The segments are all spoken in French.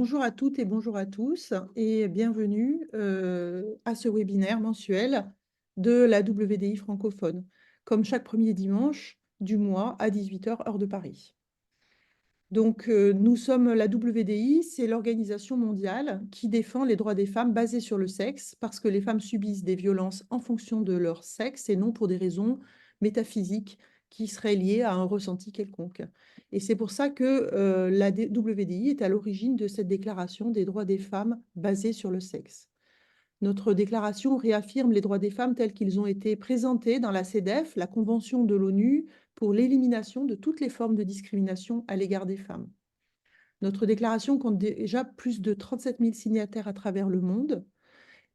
Bonjour à toutes et bonjour à tous et bienvenue à ce webinaire mensuel de la WDI francophone, comme chaque premier dimanche du mois à 18 h heure de Paris. Donc, nous sommes la WDI, c'est l'organisation mondiale qui défend les droits des femmes basés sur le sexe, parce que les femmes subissent des violences en fonction de leur sexe et non pour des raisons métaphysiques qui seraient liées à un ressenti quelconque. Et c'est pour ça que la WDI est à l'origine de cette déclaration des droits des femmes basés sur le sexe. Notre déclaration réaffirme les droits des femmes tels qu'ils ont été présentés dans la CEDEF, la Convention de l'ONU pour l'élimination de toutes les formes de discrimination à l'égard des femmes. Notre déclaration compte déjà plus de 37 000 signataires à travers le monde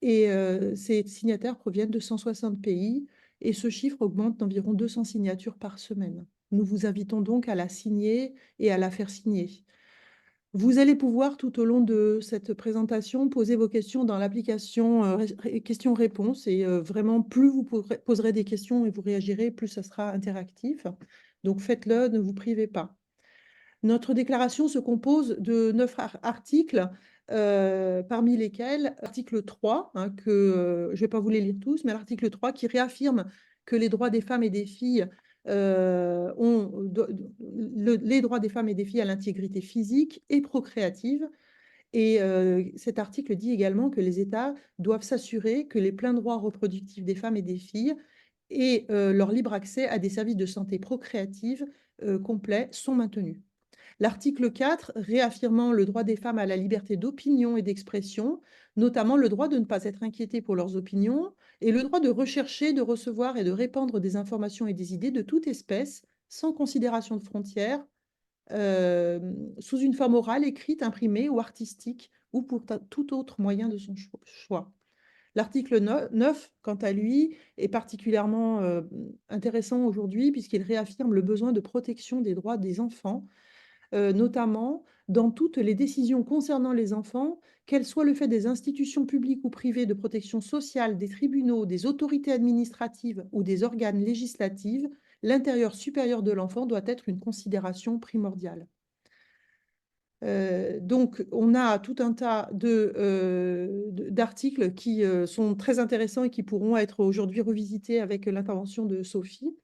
et ces signataires proviennent de 160 pays et ce chiffre augmente d'environ 200 signatures par semaine. Nous vous invitons donc à la signer et à la faire signer. Vous allez pouvoir, tout au long de cette présentation, poser vos questions dans l'application questions-réponses. Et vraiment, plus vous poserez des questions et vous réagirez, plus ça sera interactif. Donc faites-le, ne vous privez pas. Notre déclaration se compose de 9 articles, parmi lesquels l'article 3, que je ne vais pas vous les lire tous, mais l'article 3 qui réaffirme que les droits des femmes et des filles les droits des femmes et des filles à l'intégrité physique et procréative. Et cet article dit également que les États doivent s'assurer que les pleins droits reproductifs des femmes et des filles et leur libre accès à des services de santé procréative complets sont maintenus. L'article 4, réaffirmant le droit des femmes à la liberté d'opinion et d'expression, notamment le droit de ne pas être inquiétées pour leurs opinions et le droit de rechercher, de recevoir et de répandre des informations et des idées de toute espèce, sans considération de frontières, sous une forme orale, écrite, imprimée ou artistique, ou pour tout autre moyen de son choix. L'article 9, quant à lui, est particulièrement intéressant aujourd'hui puisqu'il réaffirme le besoin de protection des droits des enfants, notamment dans toutes les décisions concernant les enfants, qu'elles soient le fait des institutions publiques ou privées de protection sociale, des tribunaux, des autorités administratives ou des organes législatifs, l'intérieur supérieur de l'enfant doit être une considération primordiale. Donc, on a tout un tas d'articles qui sont très intéressants et qui pourront être aujourd'hui revisités avec l'intervention de Sophie.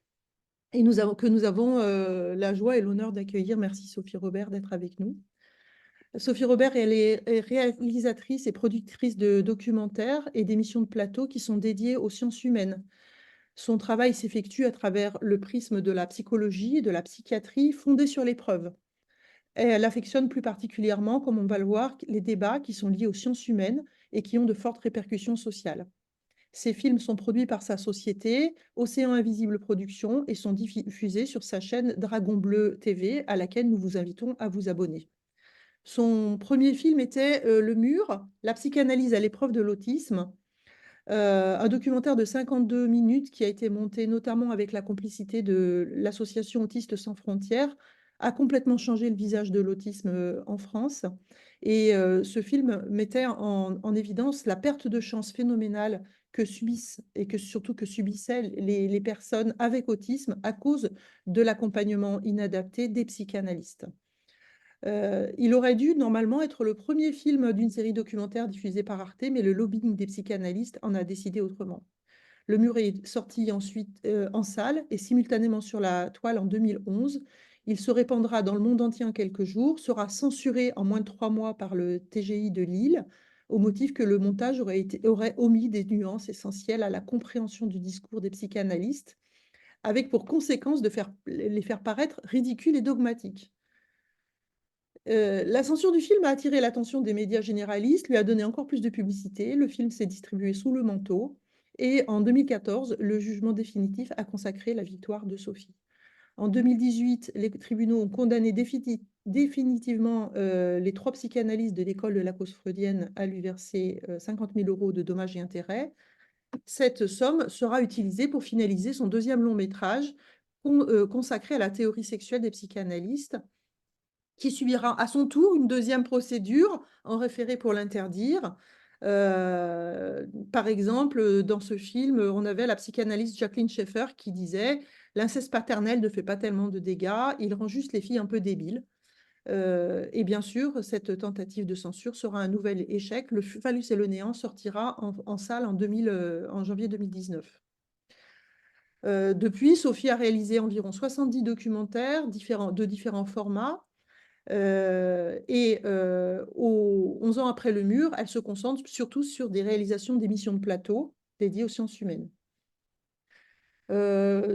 Et nous avons la joie et l'honneur d'accueillir. Merci Sophie Robert d'être avec nous. Sophie Robert, elle est réalisatrice et productrice de documentaires et d'émissions de plateau qui sont dédiées aux sciences humaines. Son travail s'effectue à travers le prisme de la psychologie et de la psychiatrie fondée sur l'épreuve. Elle affectionne plus particulièrement, comme on va le voir, les débats qui sont liés aux sciences humaines et qui ont de fortes répercussions sociales. Ces films sont produits par sa société, Océan Invisible Productions, et sont diffusés sur sa chaîne Dragon Bleu TV, à laquelle nous vous invitons à vous abonner. Son premier film était Le Mur, la psychanalyse à l'épreuve de l'autisme, un documentaire de 52 minutes qui a été monté notamment avec la complicité de l'association Autistes sans frontières, a complètement changé le visage de l'autisme en France. Et ce film mettait en évidence la perte de chance phénoménale que subissent et que surtout que subissaient les personnes avec autisme à cause de l'accompagnement inadapté des psychanalystes. Il aurait dû normalement être le premier film d'une série documentaire diffusée par Arte, mais le lobbying des psychanalystes en a décidé autrement. Le Mur est sorti ensuite en salle et simultanément sur la toile en 2011. Il se répandra dans le monde entier en quelques jours, sera censuré en moins de 3 mois par le TGI de Lille, au motif que le montage aurait omis des nuances essentielles à la compréhension du discours des psychanalystes, avec pour conséquence de les faire paraître ridicules et dogmatiques. L'ascension du film a attiré l'attention des médias généralistes, lui a donné encore plus de publicité. Le film s'est distribué sous le manteau. Et en 2014, le jugement définitif a consacré la victoire de Sophie. En 2018, les tribunaux ont condamné définitivement les 3 psychanalystes de l'école de la cause freudienne à lui verser 50 000 € de dommages et intérêts. Cette somme sera utilisée pour finaliser son deuxième long métrage consacré à la théorie sexuelle des psychanalystes, qui subira à son tour une deuxième procédure en référé pour l'interdire. Par exemple, dans ce film, on avait la psychanalyste Jacqueline Schaeffer qui disait « L'inceste paternel ne fait pas tellement de dégâts, il rend juste les filles un peu débiles ». Et bien sûr, cette tentative de censure sera un nouvel échec. Le Phallus et le néant sortira en salle en janvier 2019. Depuis, Sophie a réalisé environ 70 documentaires de différents formats. 11 ans après le mur, elle se concentre surtout sur des réalisations d'émissions de plateau dédiées aux sciences humaines.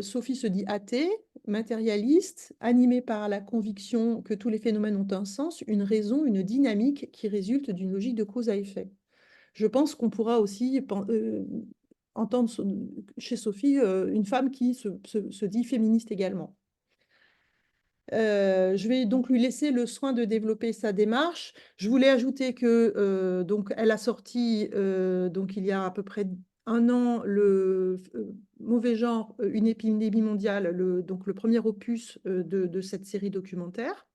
Sophie se dit athée, matérialiste, animée par la conviction que tous les phénomènes ont un sens, une raison, une dynamique qui résulte d'une logique de cause à effet. Je pense qu'on pourra aussi entendre chez Sophie une femme qui se dit féministe également. Je vais donc lui laisser le soin de développer sa démarche. Je voulais ajouter que donc elle a sorti donc il y a à peu près un an le Mauvais genre, une épidémie mondiale, donc le premier opus de cette série documentaire.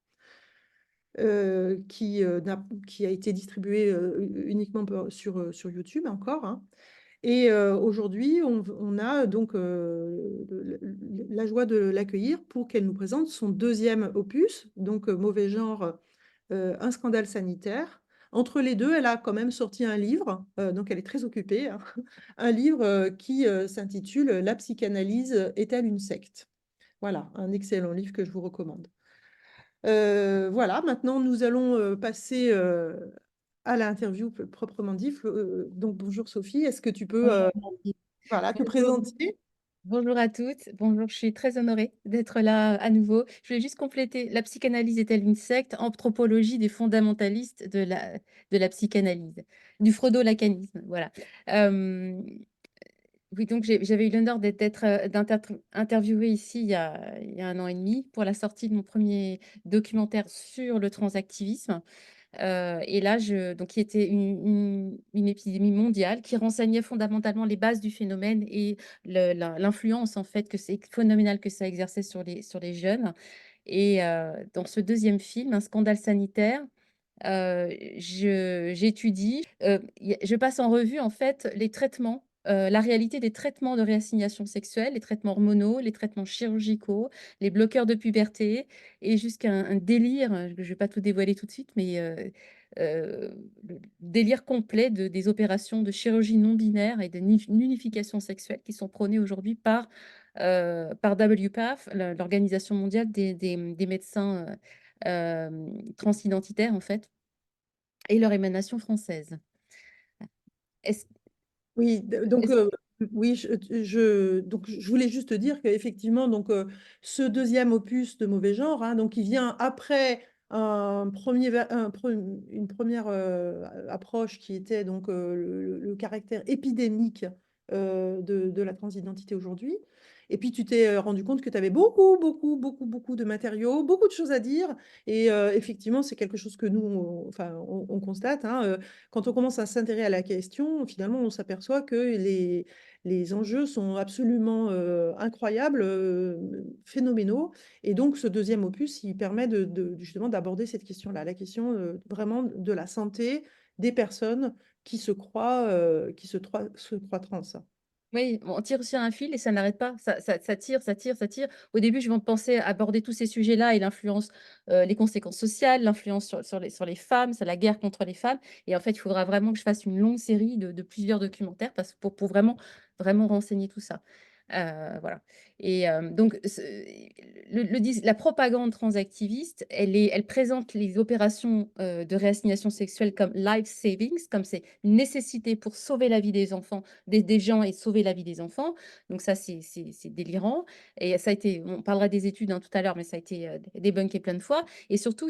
Qui a été distribué uniquement sur YouTube encore, hein. Et aujourd'hui, on a donc la joie de l'accueillir pour qu'elle nous présente son deuxième opus, donc Mauvais genre, un scandale sanitaire. Entre les deux, elle a quand même sorti un livre, donc elle est très occupée, hein, un livre qui s'intitule La psychanalyse est-elle une secte? Voilà, un excellent livre que je vous recommande. Voilà, maintenant nous allons passer à l'interview proprement dit. Donc bonjour Sophie, est-ce que tu peux Bonjour, Mandy. voilà, te Bonjour. présenter? Bonjour à toutes. Bonjour, je suis très honorée d'être là à nouveau. Je voulais juste compléter. La psychanalyse est-elle une secte? Anthropologie des fondamentalistes de la psychanalyse, du freudo-lacanisme. Voilà. Oui, donc j'avais eu l'honneur d'être interviewée ici il y a un an et demi pour la sortie de mon premier documentaire sur le transactivisme. Et là, donc, qui était une épidémie mondiale qui renseignait fondamentalement les bases du phénomène et l'influence en fait que c'est phénoménal que ça exerçait sur les jeunes. Et dans ce deuxième film, Un scandale sanitaire, j'étudie, je passe en revue en fait les traitements, la réalité des traitements de réassignation sexuelle, les traitements hormonaux, les traitements chirurgicaux, les bloqueurs de puberté et jusqu'à un délire, je ne vais pas tout dévoiler tout de suite, mais le délire complet des opérations de chirurgie non binaire et de nullification sexuelle qui sont prônées aujourd'hui par WPATH, l'Organisation mondiale des médecins transidentitaires en fait. Et leur émanation française. Est-ce Oui, donc est-ce oui, donc je voulais juste te dire qu'effectivement, donc ce deuxième opus de Mauvais genre, hein, donc il vient après une première approche qui était donc le caractère épidémique de la transidentité aujourd'hui. Et puis tu t'es rendu compte que tu avais beaucoup de matériaux, beaucoup de choses à dire. Et effectivement, c'est quelque chose que nous, enfin, on constate, hein, quand on commence à s'intéresser à la question, finalement, on s'aperçoit que les enjeux sont absolument incroyables, phénoménaux. Et donc, ce deuxième opus, il permet justement d'aborder cette question-là, la question vraiment de la santé des personnes qui se croient trans. Oui, on tire sur un fil et ça n'arrête pas. Ça tire, ça tire, ça tire. Au début, je vais penser aborder tous ces sujets-là et l'influence, les conséquences sociales, l'influence sur les femmes, c'est la guerre contre les femmes. Et en fait, il faudra vraiment que je fasse une longue série de plusieurs documentaires pour vraiment, vraiment renseigner tout ça. Voilà. Et donc, la propagande transactiviste, elle présente les opérations de réassignation sexuelle comme life savings, comme c'est une nécessité pour sauver la vie des enfants, des gens et sauver la vie des enfants. Donc ça, c'est délirant. Et ça a été, on parlera des études hein, tout à l'heure, mais ça a été débunké plein de fois. Et surtout,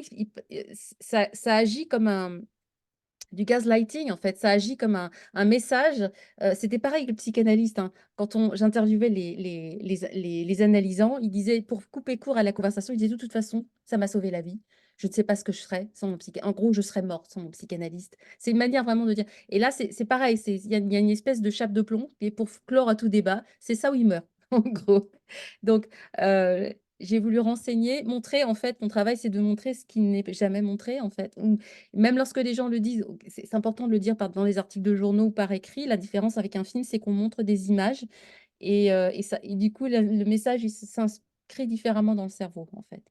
ça agit comme du gaslighting, en fait, ça agit comme un message. C'était pareil que le psychanalyste, hein. Quand j'interviewais les analysants, ils disaient, pour couper court à la conversation, ils disaient, de toute façon, ça m'a sauvé la vie. Je ne sais pas ce que je serais sans mon psychanalyste. En gros, je serais morte sans mon psychanalyste. C'est une manière vraiment de dire. Et là, c'est pareil, il y a une espèce de chape de plomb, et pour clore à tout débat, c'est ça où il meurt, en gros. Donc, j'ai voulu renseigner, montrer, en fait, mon travail, c'est de montrer ce qui n'est jamais montré, en fait. Même lorsque les gens le disent, c'est important de le dire dans les articles de journaux ou par écrit, la différence avec un film, c'est qu'on montre des images et du coup, le message, il s'inscrit différemment dans le cerveau, en fait.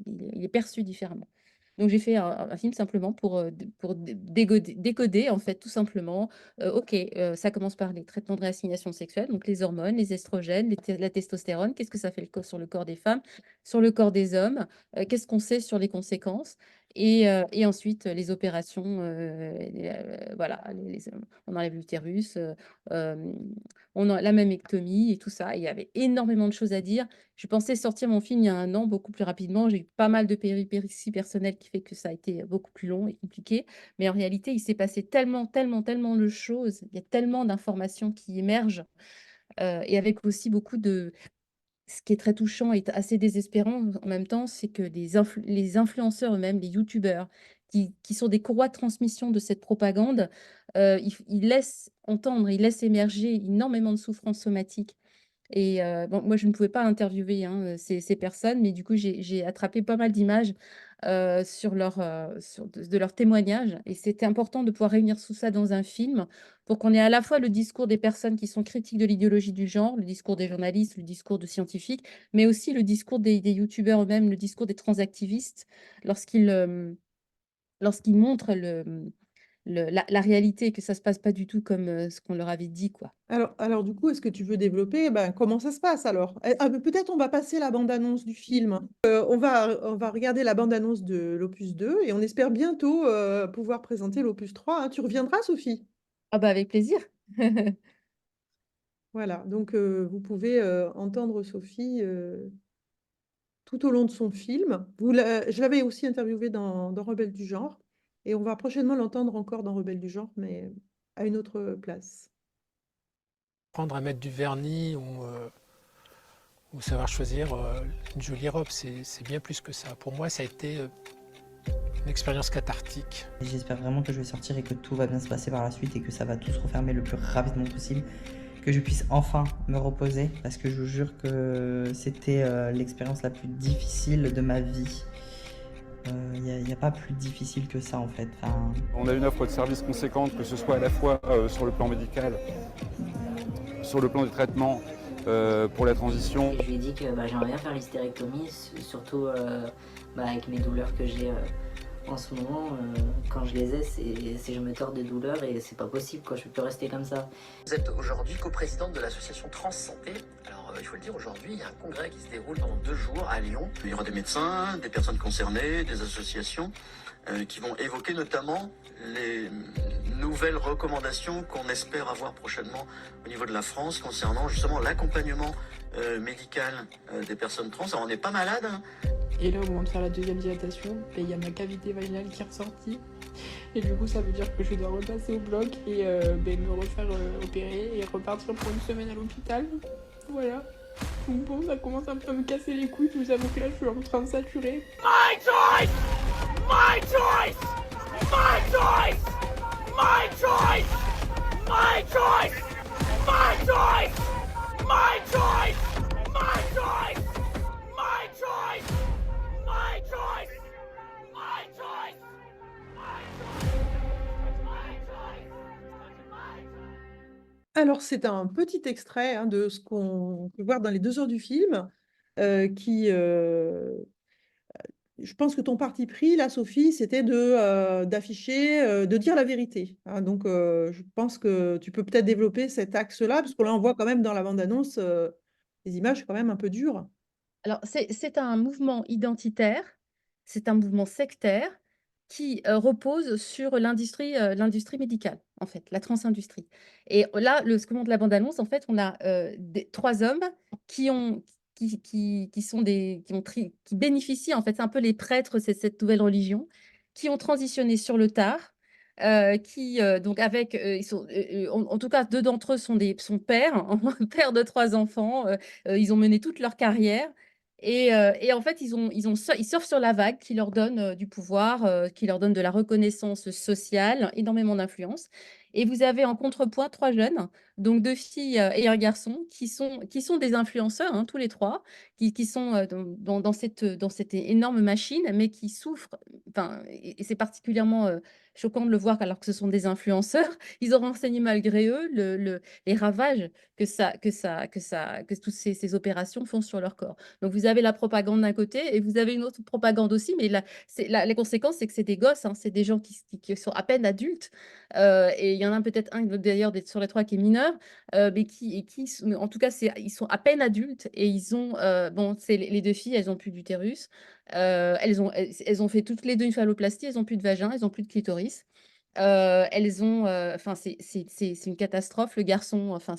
Il est perçu différemment. Donc j'ai fait un film simplement pour décoder en fait tout simplement, OK, ça commence par les traitements de réassignation sexuelle, donc les hormones, les estrogènes, la testostérone. Qu'est-ce que ça fait sur le corps des femmes, sur le corps des hommes? Qu'est-ce qu'on sait sur les conséquences? Et ensuite, les opérations, voilà, on enlève l'utérus, hem, on en la mammectomie et tout ça. Il y avait énormément de choses à dire. Je pensais sortir mon film il y a 1 an beaucoup plus rapidement. J'ai eu pas mal de péripéties personnelles qui fait que ça a été beaucoup plus long et compliqué. Mais en réalité, il s'est passé tellement, tellement, tellement de choses. Il y a tellement d'informations qui émergent, et avec aussi beaucoup de ce qui est très touchant et assez désespérant en même temps, c'est que les influenceurs eux-mêmes, les youtubeurs qui sont des courroies de transmission de cette propagande, ils laissent entendre, ils laissent émerger énormément de souffrances somatiques. Et bon, moi, je ne pouvais pas interviewer, hein, ces personnes, mais du coup, j'ai attrapé pas mal d'images, sur sur de leurs témoignages, et c'était important de pouvoir réunir tout ça dans un film pour qu'on ait à la fois le discours des personnes qui sont critiques de l'idéologie du genre, le discours des journalistes, le discours de scientifiques, mais aussi le discours des youtubeurs eux-mêmes, le discours des transactivistes lorsqu'ils, lorsqu'ils montrent la réalité, que ça se passe pas du tout comme, ce qu'on leur avait dit, quoi. Alors du coup, est-ce que tu veux développer, ben, comment ça se passe alors? Mais peut-être on va passer la bande-annonce du film. On va regarder la bande-annonce de l'opus 2 et on espère bientôt pouvoir présenter l'opus 3, hein. Tu reviendras, Sophie? Ah bah, avec plaisir. Voilà, donc vous pouvez entendre Sophie tout au long de son film. Je l'avais aussi interviewée dans Rebelles du genre et on va prochainement l'entendre encore dans Rebelles du genre, mais à une autre place. Apprendre à mettre du vernis ou savoir choisir une jolie robe, c'est bien plus que ça. Pour moi, ça a été une expérience cathartique. J'espère vraiment que je vais sortir et que tout va bien se passer par la suite et que ça va tout se refermer le plus rapidement possible, que je puisse enfin me reposer, parce que je vous jure que c'était l'expérience la plus difficile de ma vie. Il n'y a pas plus difficile que ça en fait. Enfin, On a une offre de services conséquente, que ce soit à la fois sur le plan médical, sur le plan du traitement, pour la transition. Je lui ai dit que j'aimerais bien faire l'hystérectomie, surtout avec mes douleurs que j'ai en ce moment. Quand je les ai, je me tords de douleurs et c'est pas possible, quoi. Je peux plus rester comme ça. Vous êtes aujourd'hui coprésidente de l'association Trans Santé. Alors, il faut le dire, aujourd'hui, il y a un congrès qui se déroule pendant 2 jours à Lyon. Il y aura des médecins, des personnes concernées, des associations qui vont évoquer notamment les nouvelles recommandations qu'on espère avoir prochainement au niveau de la France concernant justement l'accompagnement médical des personnes trans. Alors, on n'est pas malade, hein. Et là, au moment de faire la deuxième dilatation, il y a ma cavité vaginale qui est ressortie. Et du coup, ça veut dire que je dois repasser au bloc et me refaire opérer et repartir pour une semaine à l'hôpital. Voilà. Donc bon, ça commence un peu à me casser les couilles. Je vous avoue que là, je suis en train de saturer. My choice! My choice! My choice! My choice! My choice! My choice! My choice! My choice! My choice! My choice! My choice! My choice! Alors, c'est un petit extrait hein, de ce qu'on peut voir dans les 2 heures du film, qui, je pense que ton parti pris, là, Sophie, c'était d'afficher, de dire la vérité, hein. Donc, je pense que tu peux peut-être développer cet axe-là, parce que là, on voit quand même dans la bande-annonce, les images quand même un peu dures. Alors, c'est un mouvement identitaire, c'est un mouvement sectaire qui, repose sur l'industrie médicale, en fait, la transindustrie. Et là, ce que montre la bande annonce, en fait, on a, des 3 hommes qui ont qui sont qui bénéficient, en fait, c'est un peu les prêtres, c'est cette nouvelle religion, qui ont transitionné sur le tard, donc avec, ils sont, en tout cas 2 d'entre eux sont pères, pères de 3 enfants, ils ont mené toute leur carrière. Et en fait, ils surfent sur la vague qui leur donne, du pouvoir, qui leur donne de la reconnaissance sociale, énormément d'influence. Et vous avez en contrepoint 3 jeunes, donc 2 filles, et un garçon qui sont des influenceurs, hein, tous les 3, qui sont, dans cette énorme machine, mais qui souffrent, enfin et c'est particulièrement, choquant de le voir alors que ce sont des influenceurs. Ils ont renseigné malgré eux les ravages que toutes ces opérations font sur leur corps. Donc vous avez la propagande d'un côté et vous avez une autre propagande aussi, mais les conséquences, c'est que c'est des gosses, hein, c'est des gens qui sont à peine adultes, et il y en a peut-être un d'ailleurs sur les 3 qui est mineur, mais en tout cas, ils sont à peine adultes et ils ont, bon, c'est les 2 filles, elles ont plus d'utérus, elles ont fait toutes les 2 une phalloplastie, elles ont plus de vagin, elles ont plus de clitoris. Elles ont, enfin c'est une catastrophe. Le garçon, enfin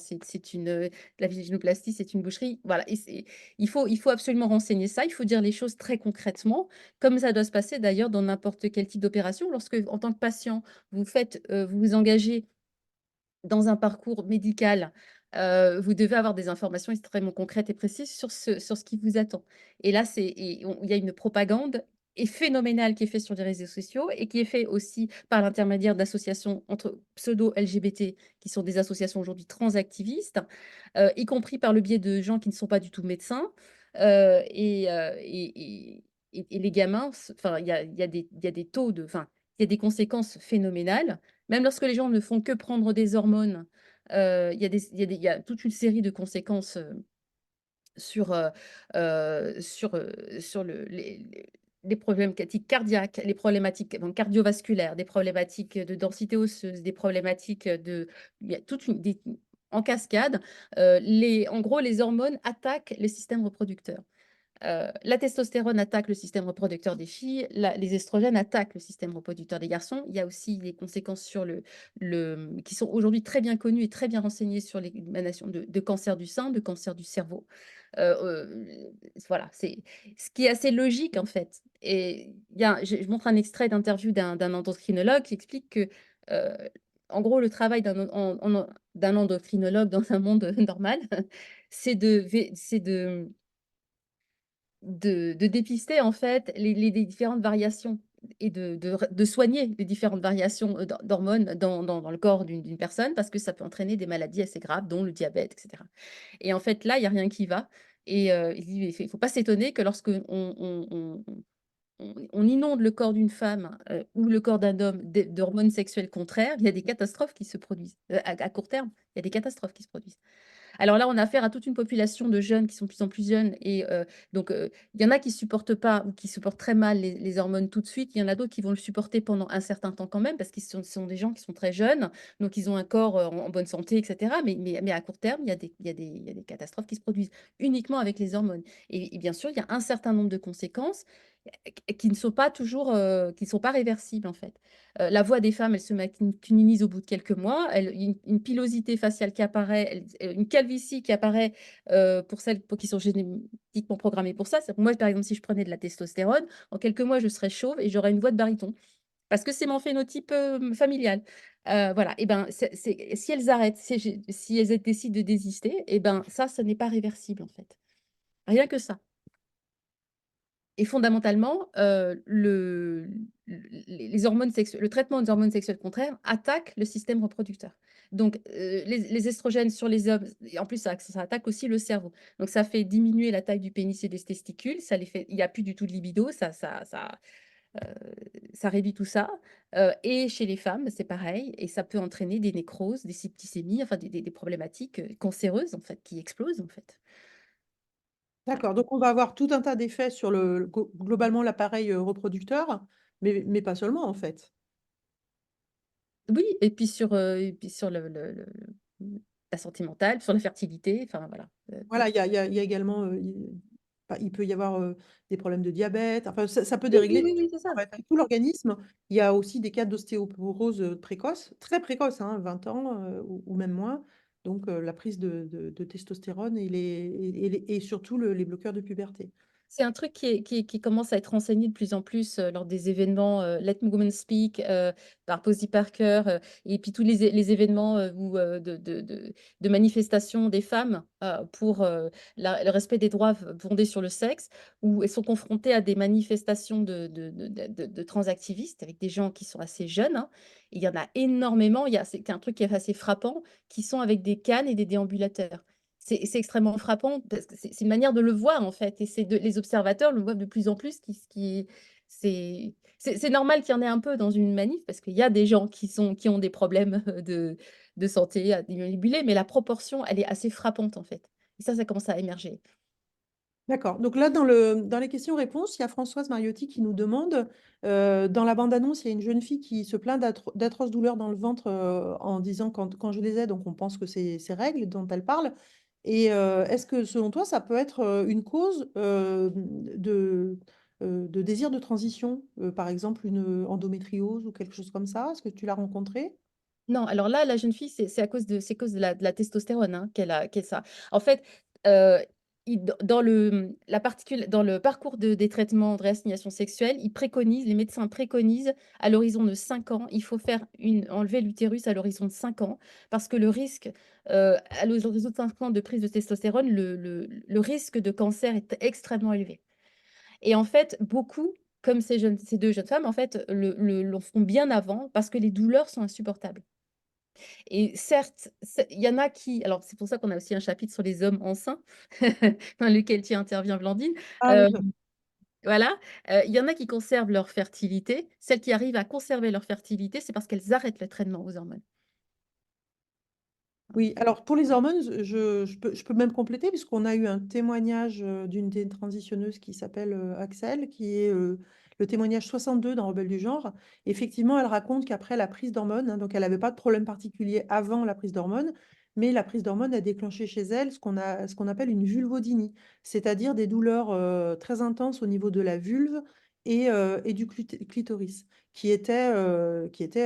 la vaginoplastie, c'est une boucherie. Voilà et il faut absolument renseigner ça. Il faut dire les choses très concrètement, comme ça doit se passer d'ailleurs dans n'importe quel type d'opération. Lorsque, en tant que patient, vous vous engagez dans un parcours médical, vous devez avoir des informations extrêmement concrètes et précises sur ce qui vous attend. Et là, il y a une propagande phénoménale qui est faite sur les réseaux sociaux et qui est faite aussi par l'intermédiaire d'associations entre pseudo-LGBT, qui sont des associations aujourd'hui transactivistes, y compris par le biais de gens qui ne sont pas du tout médecins. Et les gamins, enfin, il y a des taux il y a des conséquences phénoménales. Même lorsque les gens ne font que prendre des hormones, il y a toute une série de conséquences, sur, sur les problématiques cardiaques, les problématiques, bon, cardiovasculaires, des problématiques de densité osseuse, des problématiques il y a toute une des en cascade, en gros, les hormones attaquent le système reproducteur. La testostérone attaque le système reproducteur des filles, les estrogènes attaquent le système reproducteur des garçons. Il y a aussi des conséquences qui sont aujourd'hui très bien connues et très bien renseignées sur l'émanation de cancer du sein, de cancer du cerveau. Voilà, c'est ce qui est assez logique en fait. Et je montre un extrait d'interview d'un endocrinologue qui explique que, euh, en gros, le travail d'un endocrinologue dans un monde normal, c'est de dépister en fait les différentes variations et de soigner les différentes variations, d'hormones dans le corps d'une personne parce que ça peut entraîner des maladies assez graves, dont le diabète et cetera. Et en fait, là, il y a rien qui va et il dit: «Il faut pas s'étonner que lorsqu'on inonde le corps d'une femme, ou le corps d'un homme d'hormones sexuelles contraires, il y a des catastrophes qui se produisent, à court terme, il y a des catastrophes qui se produisent». Alors là, on a affaire à toute une population de jeunes qui sont de plus en plus jeunes et donc il y en a qui supportent pas ou qui supportent très mal les hormones tout de suite. Il y en a d'autres qui vont le supporter pendant un certain temps quand même parce qu'ils sont des gens qui sont très jeunes, donc ils ont un corps, en bonne santé et cetera. Mais à court terme, il y a des catastrophes qui se produisent uniquement avec les hormones et bien sûr, il y a un certain nombre de conséquences, qui ne sont pas toujours, qui ne sont pas réversibles en fait. La voix des femmes, elle se masculinise au bout de quelques mois. Une pilosité faciale qui apparaît, une calvitie qui apparaît pour celles qui sont génétiquement programmées pour ça. Moi, par exemple, si je prenais de la testostérone, en quelques mois, je serais chauve et j'aurais une voix de baryton parce que c'est mon phénotype familial. Voilà. Et ben, si elles arrêtent, si elles décident de désister, et ben ça, ce n'est pas réversible en fait. Rien que ça. Et fondamentalement, les hormones sexuelles, le traitement des hormones sexuelles contraires attaque le système reproducteur. Donc, les estrogènes sur les hommes et en plus ça attaque aussi le cerveau. Donc ça fait diminuer la taille du pénis et des testicules, il y a plus du tout de libido, ça réduit tout ça. Et chez les femmes, c'est pareil et ça peut entraîner des nécroses, des septicémies, enfin des problématiques, cancéreuses en fait, qui explosent en fait. D'accord, donc on va avoir tout un tas d'effets sur globalement l'appareil reproducteur, mais pas seulement en fait. Oui, et puis sur la santé mentale, sur la fertilité, enfin voilà, Voilà, il y a également, il peut y avoir des problèmes de diabète, enfin ça peut oui, oui, dérégler oui, oui, c'est ça. en fait, tout l'organisme. Il y a aussi des cas d'ostéoporose précoce, très précoce, hein, 20 ans ou même moins. Donc la prise de testostérone et surtout les bloqueurs de puberté. C'est un truc qui commence à être enseigné de plus en plus lors des événements Let Women Speak par Posy Parker et puis tous les événements de manifestation des femmes pour le respect des droits fondés sur le sexe, où elles sont confrontées à des manifestations de transactivistes avec des gens qui sont assez jeunes, hein. Et il y en a énormément, c'est un truc qui est assez frappant, qui sont avec des cannes et des déambulateurs. C'est extrêmement frappant parce que c'est une manière de le voir en fait et les observateurs le voient de plus en plus c'est normal qu'il y en ait un peu dans une manif parce qu'il y a des gens qui ont des problèmes de santé à déambuler, mais la proportion, elle est assez frappante en fait et ça commence à émerger. D'accord. Donc là, dans les questions-réponses, il y a Françoise Mariotti qui nous demande, dans la bande-annonce, il y a une jeune fille qui se plaint d'atroces douleurs dans le ventre en disant quand je les ai, donc on pense que c'est ses règles dont elle parle. Et est-ce que selon toi, ça peut être une cause de désir de transition, par exemple une endométriose ou quelque chose comme ça? Est-ce que tu l'as rencontré? Non, alors là, la jeune fille, c'est à cause de la testostérone, hein, qu'elle ça. En fait, heu, dans le parcours des traitements de réassignation sexuelle, les médecins préconisent à l'horizon de 5 ans, il faut enlever l'utérus à l'horizon de 5 ans parce que le risque, à l'horizon de 5 ans de prise de testostérone, le risque de cancer est extrêmement élevé. Et en fait, beaucoup, comme ces 2 jeunes femmes, en fait, l'en font bien avant parce que les douleurs sont insupportables. Et certes, il y en a qui alors c'est pour ça qu'on a aussi un chapitre sur les hommes enceints dans lequel tu interviens, Blandine. Ah oui. Hem, voilà, il y en a qui conservent leur fertilité. Celles qui arrivent à conserver leur fertilité, c'est parce qu'elles arrêtent le traitement aux hormones. Oui, alors pour les hormones, je peux même compléter puisqu'on a eu un témoignage d'une des transitionneuses qui s'appelle Axel, qui est le témoignage 62 dans Rebelle du genre. Effectivement, elle raconte qu'après la prise d'hormones, hein, donc elle n'avait pas de problème particulier avant la prise d'hormones, mais la prise d'hormones a déclenché chez elle ce qu'on appelle une vulvodynie, c'est-à-dire des douleurs très intenses au niveau de la vulve et du clitoris, qui étaient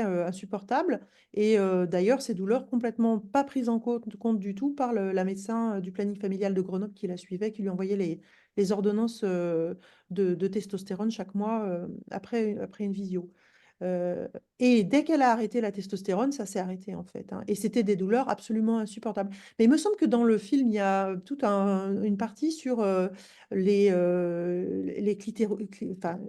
insupportables. Et d'ailleurs, ces douleurs complètement pas prises en compte du tout par la médecin du planning familial de Grenoble qui la suivait, qui lui envoyait les ordonnances de testostérone chaque mois après une visio. Et dès qu'elle a arrêté la testostérone, ça s'est arrêté en fait, hein. Et c'était des douleurs absolument insupportables. Mais il me semble que dans le film, il y a toute une partie sur enfin,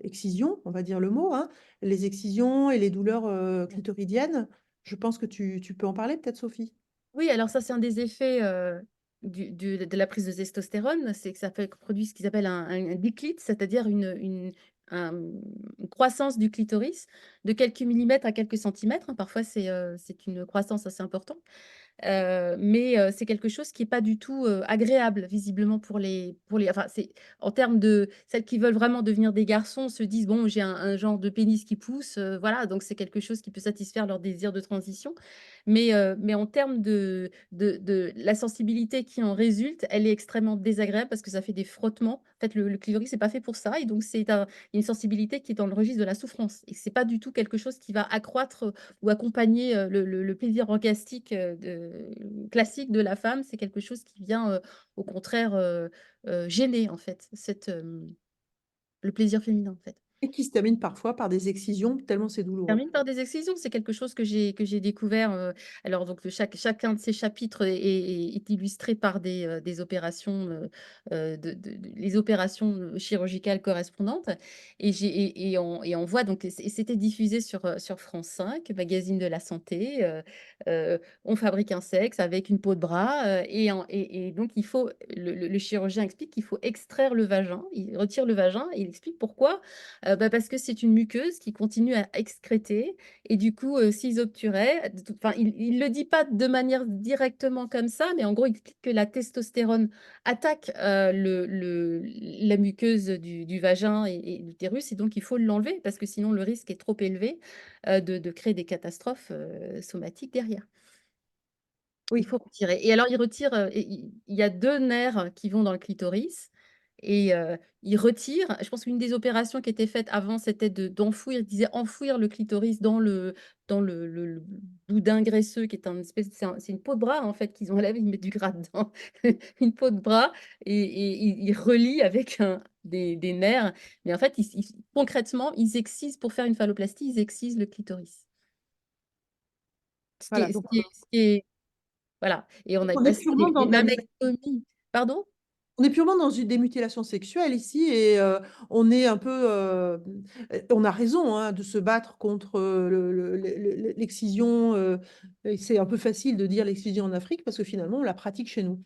excisions, on va dire le mot, hein, les excisions et les douleurs clitoridiennes. Je pense que tu peux en parler peut-être, Sophie. Oui, alors ça, c'est un des effets, de la prise de testostérone, c'est que ça fait produit ce qu'ils appellent un déclite, c'est-à-dire une croissance du clitoris de quelques millimètres à quelques centimètres, hein. Parfois, c'est une croissance assez importante. Mais c'est quelque chose qui est pas du tout, agréable visiblement pour les enfin, c'est en termes de celles qui veulent vraiment devenir des garçons se disent: «Bon, j'ai un genre de pénis qui pousse», voilà, donc c'est quelque chose qui peut satisfaire leur désir de transition. Mais en termes de la sensibilité qui en résulte, elle est extrêmement désagréable parce que ça fait des frottements. En fait, le clitoris, c'est pas fait pour ça et donc une sensibilité qui est dans le registre de la souffrance et c'est pas du tout quelque chose qui va accroître ou accompagner, le plaisir orgastique, classique de la femme. C'est quelque chose qui vient, au contraire, gêner en fait le plaisir féminin, en fait. Et qui se termine parfois par des excisions tellement c'est douloureux. Termine par des excisions, c'est quelque chose que j'ai découvert, alors donc chacun de ces chapitres est illustré par des opérations, les opérations, chirurgicales correspondantes et on voit donc et c'était diffusé sur France 5, magazine de la santé, on fabrique un sexe avec une peau de bras, et donc le chirurgien explique qu'il faut extraire le vagin. Il retire le vagin et il explique pourquoi. Parce que c'est une muqueuse qui continue à excréter et du coup, s'ils obturaient de toute enfin, il le dit pas de manière directement comme ça, mais en gros, il explique que la testostérone attaque, la muqueuse du vagin et de l'utérus et donc il faut l'enlever parce que sinon le risque est trop élevé, de créer des catastrophes, somatiques derrière. Il Oui. faut retirer et alors il retire, et il y a 2 nerfs qui vont dans le clitoris et ils retirent. Je pense qu'une des opérations qui était faite avant, c'était d'enfouir, ils disaient enfouir le clitoris dans le boudin graisseux qui est un espèce c'est une peau de bras, en fait, qu'ils enlèvent, ils mettent du gras dedans. Une peau de bras et ils relient avec des nerfs. Mais en fait, concrètement, ils excisent pour faire une phalloplastie, ils excisent le clitoris. Ce qui Voilà, est ce donc qui est ce qui est voilà et on a on est passé purement dans les de la mammectomies. Pardon? On est purement dans des mutilations sexuelles ici et on est un peu, on a raison hein, de se battre contre l'excision. Et c'est un peu facile de dire l'excision en Afrique parce que finalement on la pratique chez nous.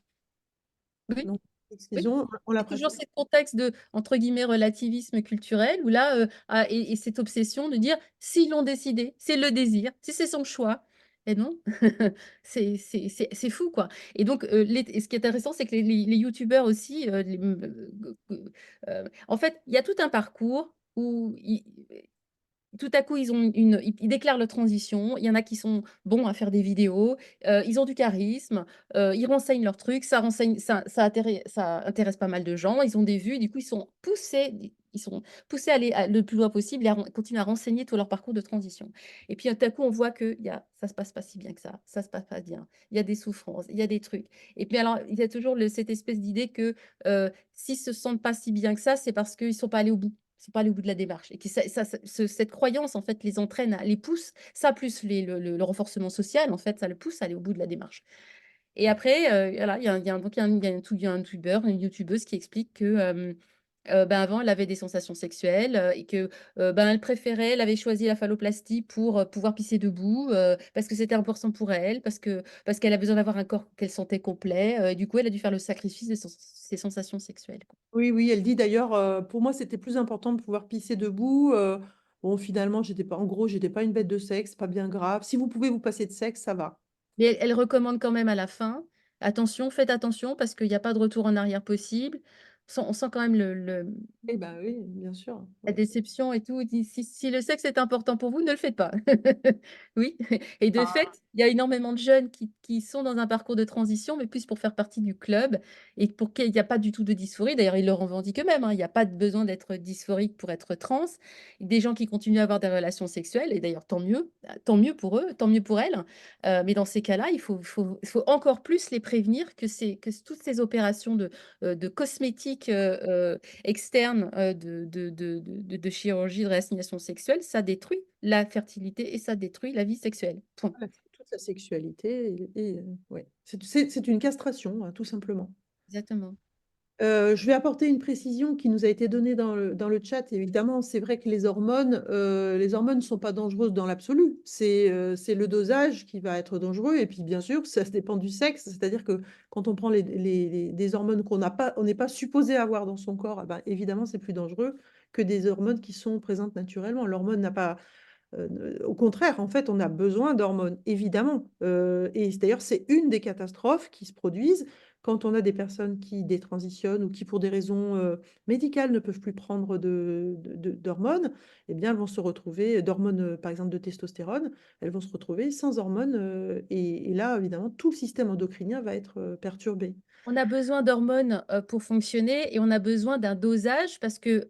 Oui. Donc Oui, l'excision, on la c'est toujours pratique. ce contexte de, entre guillemets, «relativisme culturel» où là, et cette obsession de dire: «S'ils l'ont décidé, c'est le désir, si c'est son choix» et non, c'est fou, quoi et donc et ce qui est intéressant, c'est que les youtubeurs aussi, en fait, il y a tout un parcours où tout à coup, ils déclarent leur transition. Il y en a qui sont bons à faire des vidéos, ils ont du charisme, ils renseignent leurs trucs, ça intéresse pas mal de gens, ils ont des vues, du coup, ils sont poussés à aller le plus loin possible et à continuer à renseigner tout leur parcours de transition. Et puis, tout à coup, on voit que ça se passe pas si bien que ça se passe pas bien. Il y a des souffrances, il y a des trucs. Et puis alors, il y a toujours cette espèce d'idée que s'ils se sentent pas si bien que ça, c'est parce qu'ils sont pas allés au bout. Ils sont pas allés au bout de la démarche et que cette croyance, en fait, les entraîne, les pousse, ça plus le renforcement social, en fait, ça le pousse à aller au bout de la démarche. Et après, voilà, il y a un youtubeur, une youtubeuse qui explique que, ben, avant, elle avait des sensations sexuelles, et que, ben, elle avait choisi la phalloplastie pour, pouvoir pisser debout, parce que c'était important pour elle, parce qu'elle a besoin d'avoir un corps qu'elle sentait complet, et du coup, elle a dû faire le sacrifice de ses sensations sexuelles, quoi. Oui, oui, elle dit d'ailleurs, pour moi c'était plus important de pouvoir pisser debout. Bon, finalement, j'étais pas, en gros, j'étais pas une bête de sexe, pas bien grave. Si vous pouvez vous passer de sexe, ça va. Mais elle recommande quand même à la fin: «Attention, faites attention parce qu'il y a pas de retour en arrière possible». On sent quand même Eh ben oui, bien sûr. la Ouais. déception et tout. Il dit: «Si le sexe est important pour vous, ne le faites pas». Oui et de fait, il y a énormément de jeunes qui sont dans un parcours de transition, mais plus pour faire partie du club et pour qu'il y a pas du tout de dysphorie. D'ailleurs, ils le revendiquent eux-mêmes, hein. Il y a pas de besoin d'être dysphorique pour être trans. Des gens qui continuent à avoir des relations sexuelles et d'ailleurs tant mieux pour eux, tant mieux pour elles. Mais dans ces cas-là, il faut encore plus les prévenir que toutes ces opérations de cosmétiques, externe, de chirurgie, de réassignation sexuelle, ça détruit la fertilité et ça détruit la vie sexuelle. Point. Voilà, c'est toute la sexualité ouais. C'est une castration, hein, tout simplement. Exactement. Je vais apporter une précision qui nous a été donnée dans le chat. Évidemment, c'est vrai que les hormones ne sont pas dangereuses dans l'absolu. C'est le dosage qui va être dangereux. Et puis, bien sûr, ça dépend du sexe. C'est-à-dire que quand on prend des hormones on n'est pas supposé avoir dans son corps, eh ben, évidemment, c'est plus dangereux que des hormones qui sont présentes naturellement. L'hormone n'a pas, au contraire, en fait, on a besoin d'hormones, évidemment. Et d'ailleurs, c'est une des catastrophes qui se produisent quand on a des personnes qui détransitionnent ou qui, pour des raisons médicales, ne peuvent plus prendre d'hormones. Eh bien, elles vont se retrouver, d'hormones, par exemple, de testostérone, elles vont se retrouver sans hormones. Et là, évidemment, tout le système endocrinien va être perturbé. On a besoin d'hormones, pour fonctionner et on a besoin d'un dosage parce que,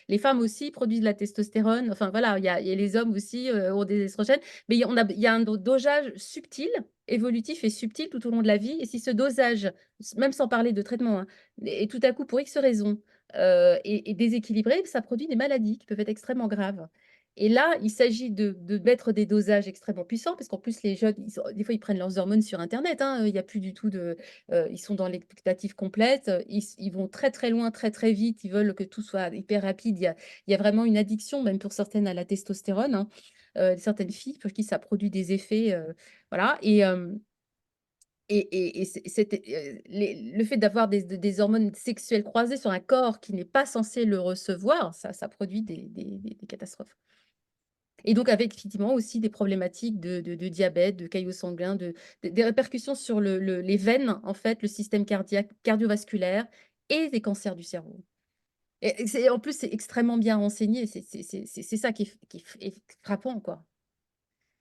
les femmes aussi produisent de la testostérone. Enfin voilà, il y a les hommes aussi, ont des estrogènes, mais il y a un dosage subtil, évolutif et subtil tout au long de la vie et si ce dosage, même sans parler de traitement, hein, est tout à coup pour X raisons, est déséquilibré, ça produit des maladies qui peuvent être extrêmement graves et là, il s'agit de mettre des dosages extrêmement puissants parce qu'en plus les jeunes, des fois, ils prennent leurs hormones sur internet, hein, il y a plus du tout de ils sont dans l'expectative complète, ils vont très, très loin, très, très vite, ils veulent que tout soit hyper rapide. Il y a vraiment une addiction, même pour certaines, à la testostérone, hein. Certaines filles pour qui ça produit des effets, voilà et le fait d'avoir des hormones sexuelles croisées sur un corps qui n'est pas censé le recevoir, ça produit des catastrophes. Et donc avec effectivement aussi des problématiques de diabète, de caillots sanguins, des répercussions sur les veines, en fait, le système cardiaque, cardiovasculaire et des cancers du cerveau. Et en plus, c'est extrêmement bien renseigné, c'est ça qui est frappant, quoi.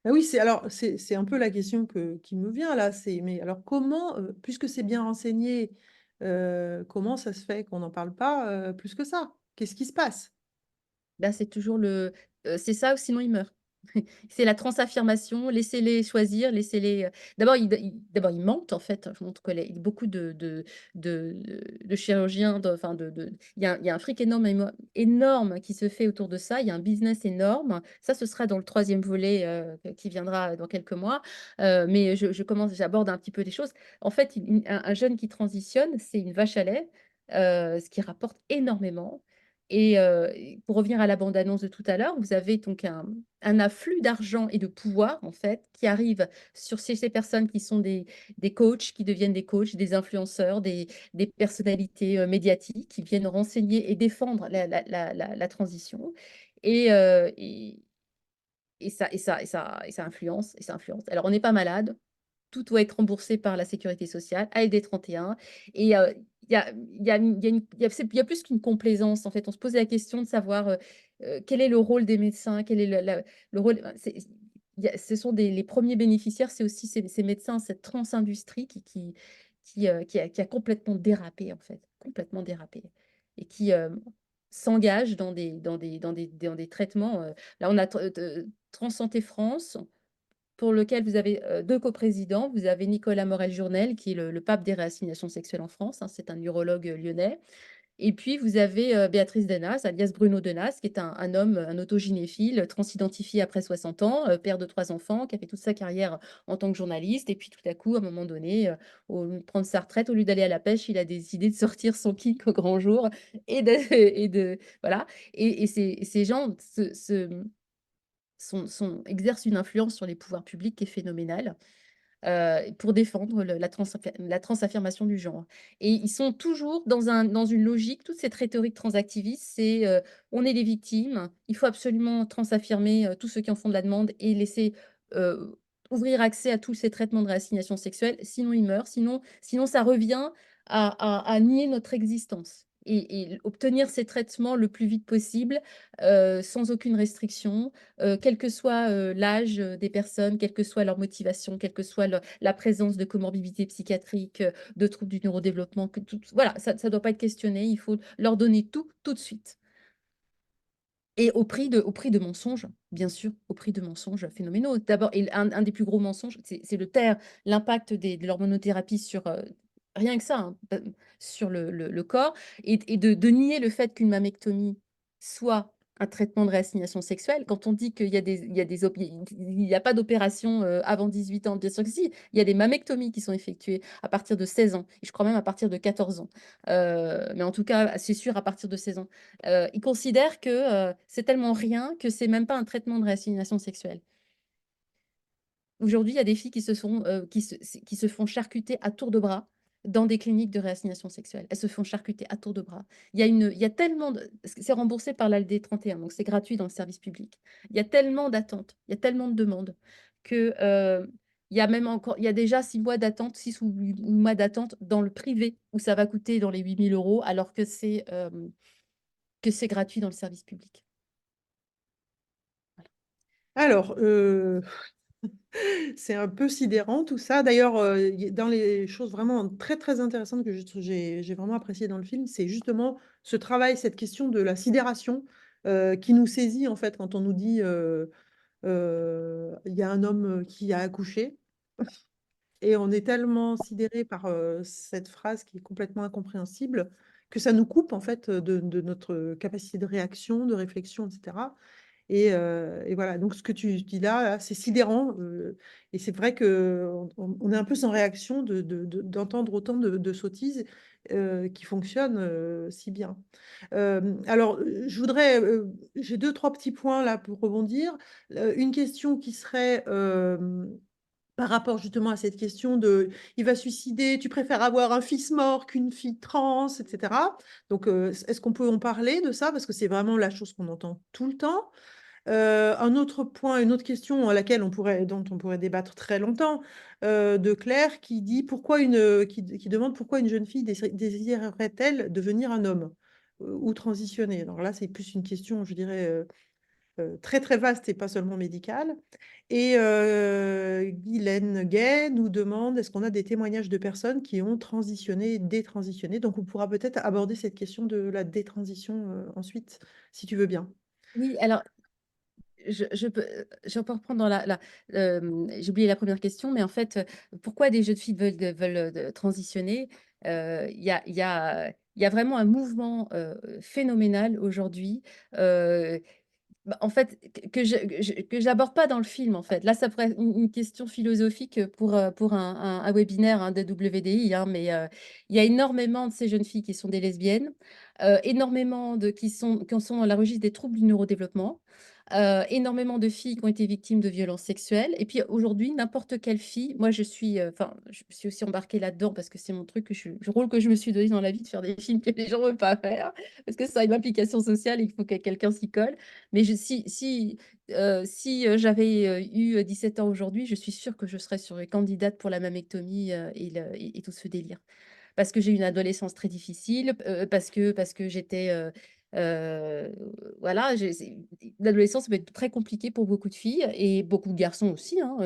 Ah oui, c'est un peu la question qui me vient là. Mais alors comment, puisque c'est bien renseigné, Comment ça se fait qu'on n'en parle pas plus que ça? Qu'est-ce qui se passe? Bah, c'est toujours c'est ça ou sinon ils meurent. C'est la transaffirmation, laissez-les choisir, laissez-les, d'abord ils mentent en fait. Je montre que beaucoup de chirurgiens, il y a un fric énorme qui se fait autour de ça. Il y a un business énorme. Ça, ce sera dans le 3e volet, qui viendra dans quelques mois. Mais j'aborde un petit peu les choses. En fait, un jeune qui transitionne, c'est une vache à lait, ce qui rapporte énormément. Et pour revenir à la bande-annonce de tout à l'heure, vous avez donc un afflux d'argent et de pouvoir, en fait, qui arrive sur ces personnes qui sont des coachs, qui deviennent des coachs, des influenceurs, des personnalités médiatiques qui viennent renseigner et défendre la transition. Et, ça influence, et ça influence. Alors, on n'est pas malade, tout doit être remboursé par la sécurité sociale, ALD 31. Et il y a plus qu'une complaisance, en fait. On se pose la question de savoir quel est le rôle des médecins, quel est le rôle. Ce sont les premiers bénéficiaires, c'est aussi ces médecins, cette transindustrie qui a complètement dérapé, en fait, complètement dérapé. Et qui s'engage dans des traitements. Là, on a Transsanté France, pour lequel vous avez 2 coprésidents. Vous avez Nicolas Morel-Journel, qui est le pape des réassignations sexuelles en France, hein, c'est un urologue lyonnais. Et puis vous avez Béatrice Denas, alias Bruno Denas, qui est un homme, un autogynéphile, transidentifié après 60 ans, père de 3 enfants, qui a fait toute sa carrière en tant que journaliste. Et puis tout à coup, à un moment donné, au lieu de prendre sa retraite, au lieu d'aller à la pêche, il a décidé de sortir son kick au grand jour et de, voilà. Et ces gens exercent une influence sur les pouvoirs publics qui est phénoménale, pour défendre la transaffirmation du genre. Et ils sont toujours dans une logique, toute cette rhétorique transactiviste, c'est on est les victimes, il faut absolument transaffirmer tous ceux qui en font de la demande et laisser ouvrir accès à tous ces traitements de réassignation sexuelle, sinon ils meurent, sinon ça revient à nier notre existence. Et obtenir ces traitements le plus vite possible, sans aucune restriction, quel que soit l'âge des personnes, quelle que soit leur motivation, quelle que soit la présence de comorbidités psychiatriques, de troubles du neurodéveloppement, voilà, ça ne doit pas être questionné, il faut leur donner tout de suite. Et au prix de mensonges, bien sûr, au prix de mensonges phénoménaux. D'abord, et un des plus gros mensonges, c'est de taire l'impact de l'hormonothérapie sur, rien que ça, hein, sur le corps, et de nier le fait qu'une mammectomie soit un traitement de réassignation sexuelle. Quand on dit qu'il y a il y a pas d'opération avant 18 ans, bien sûr que si, il y a des mammectomies qui sont effectuées à partir de 16 ans, et je crois même à partir de 14 ans. Mais en tout cas, c'est sûr, à partir de 16 ans. Ils considèrent que c'est tellement rien que c'est même pas un traitement de réassignation sexuelle. Aujourd'hui, il y a des filles qui se font charcuter à tour de bras dans des cliniques de réassignation sexuelle. Elles se font charcuter à tour de bras. Il y a tellement de C'est remboursé par l'ALD 31, donc c'est gratuit dans le service public. Il y a tellement d'attentes, il y a tellement de demandes que, il y a déjà 6 mois d'attente, 6 ou 8 mois d'attente dans le privé où ça va coûter dans les 8 000 € alors que c'est gratuit dans le service public. Alors, c'est un peu sidérant tout ça. D'ailleurs, dans les choses vraiment très, très intéressantes que j'ai vraiment appréciées dans le film, c'est justement ce travail, cette question de la sidération qui nous saisit en fait quand on nous dit il y a un homme qui a accouché. Et on est tellement sidéré par cette phrase qui est complètement incompréhensible que ça nous coupe en fait de notre capacité de réaction, de réflexion, etc. Et voilà, donc ce que tu dis là, c'est sidérant. Et c'est vrai qu'on est un peu sans réaction d'entendre autant de sottises qui fonctionnent si bien. Alors, j'ai 2, 3 petits points là pour rebondir. Une question qui serait par rapport justement à cette question de il va suicider, tu préfères avoir un fils mort qu'une fille trans, etc. Donc, est-ce qu'on peut en parler de ça? Parce que c'est vraiment la chose qu'on entend tout le temps. Un autre point, une autre question dont on pourrait débattre très longtemps, de Claire qui demande pourquoi une jeune fille désirerait-elle devenir un homme ou transitionner. Alors là, c'est plus une question, je dirais, très très vaste et pas seulement médicale. Et Guylaine Gay nous demande, est-ce qu'on a des témoignages de personnes qui ont transitionné, détransitionné? Donc on pourra peut-être aborder cette question de la détransition ensuite, si tu veux bien. Oui, alors, je peux reprendre dans j'ai oublié la première question, mais en fait, pourquoi des jeunes filles veulent transitionner? Il y a vraiment un mouvement phénoménal aujourd'hui. En fait, que j'aborde pas dans le film, en fait. Là, ça pourrait être une question philosophique pour un webinaire, de WDI, hein, mais il y a énormément de ces jeunes filles qui sont des lesbiennes, énormément qui sont dans la registre des troubles du neurodéveloppement, énormément de filles qui ont été victimes de violences sexuelles. Et puis aujourd'hui, n'importe quelle fille, moi je suis, enfin, je suis aussi embarquée là-dedans parce que c'est mon truc, le rôle que je me suis donné dans la vie de faire des films que les gens ne veulent pas faire, parce que ça a une implication sociale et il faut que quelqu'un s'y colle. Mais si j'avais eu 17 ans aujourd'hui, je suis sûre que je serais sur les candidates pour la mammectomie et tout ce délire. Parce que j'ai eu une adolescence très difficile, parce que j'étais, voilà, l'adolescence peut être très compliquée pour beaucoup de filles et beaucoup de garçons aussi, hein,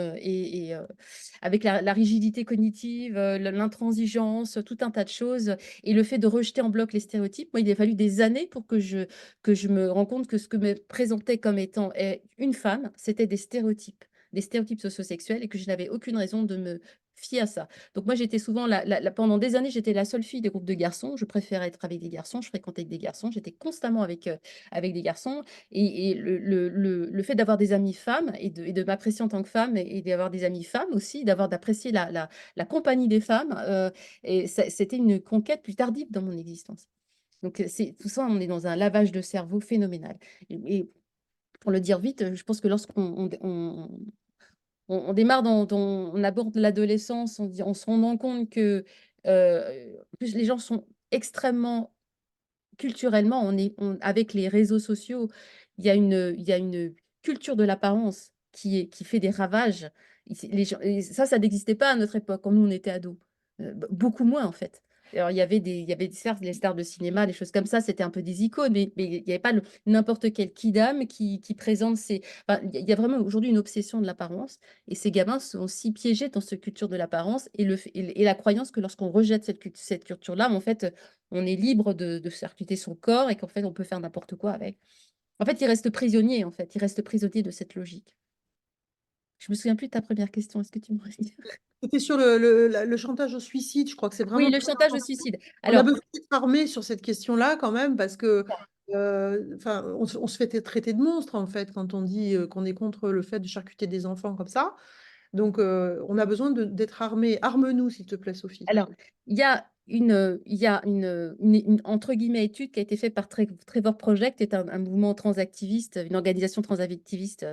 avec la rigidité cognitive, l'intransigeance, tout un tas de choses et le fait de rejeter en bloc les stéréotypes. Moi, il a fallu des années pour que je me rende compte que ce que me présentait comme étant une femme, c'était des stéréotypes sociosexuels et que je n'avais aucune raison de me fier à ça. Donc moi, j'étais souvent pendant des années, j'étais la seule fille des groupes de garçons. Je préférais être avec des garçons, je fréquentais avec des garçons, j'étais constamment avec des garçons. Et le fait d'avoir des amies femmes et de m'apprécier en tant que femme et d'avoir des amies femmes aussi, d'apprécier la compagnie des femmes, et c'était une conquête plus tardive dans mon existence. Donc tout ça, on est dans un lavage de cerveau phénoménal. Et pour le dire vite, je pense que lorsqu'on on démarre on aborde l'adolescence, on se rendant compte que en plus les gens sont extrêmement culturellement, avec les réseaux sociaux, il y a une culture de l'apparence qui fait des ravages. Et ça n'existait pas à notre époque, quand nous on était ados. Beaucoup moins en fait. Alors il y avait certes les stars de cinéma, des choses comme ça, c'était un peu des icônes, mais il n'y avait pas n'importe quel kidam qui présente enfin, il y a vraiment aujourd'hui une obsession de l'apparence, et ces gamins sont aussi piégés dans cette culture de l'apparence et la croyance que lorsqu'on rejette cette culture-là, en fait, on est libre de circuiter son corps et qu'en fait, on peut faire n'importe quoi avec. En fait, il reste prisonnier, en fait. Il reste prisonnier de cette logique. Je me souviens plus de ta première question. Est-ce que tu me redis? C'était sur le chantage au suicide, je crois que c'est Oui, vraiment le très chantage au important. suicide. On a Alors, besoin d'être armé sur cette question-là quand même, parce que enfin, on se fait traiter de monstre en fait quand on dit qu'on est contre le fait de charcuter des enfants comme ça. Donc on a besoin d'être armé. Arme-nous, s'il te plaît, Sophie. Alors, il y a une entre guillemets étude qui a été faite par Trevor Project, qui est un mouvement transactiviste, une organisation transactiviste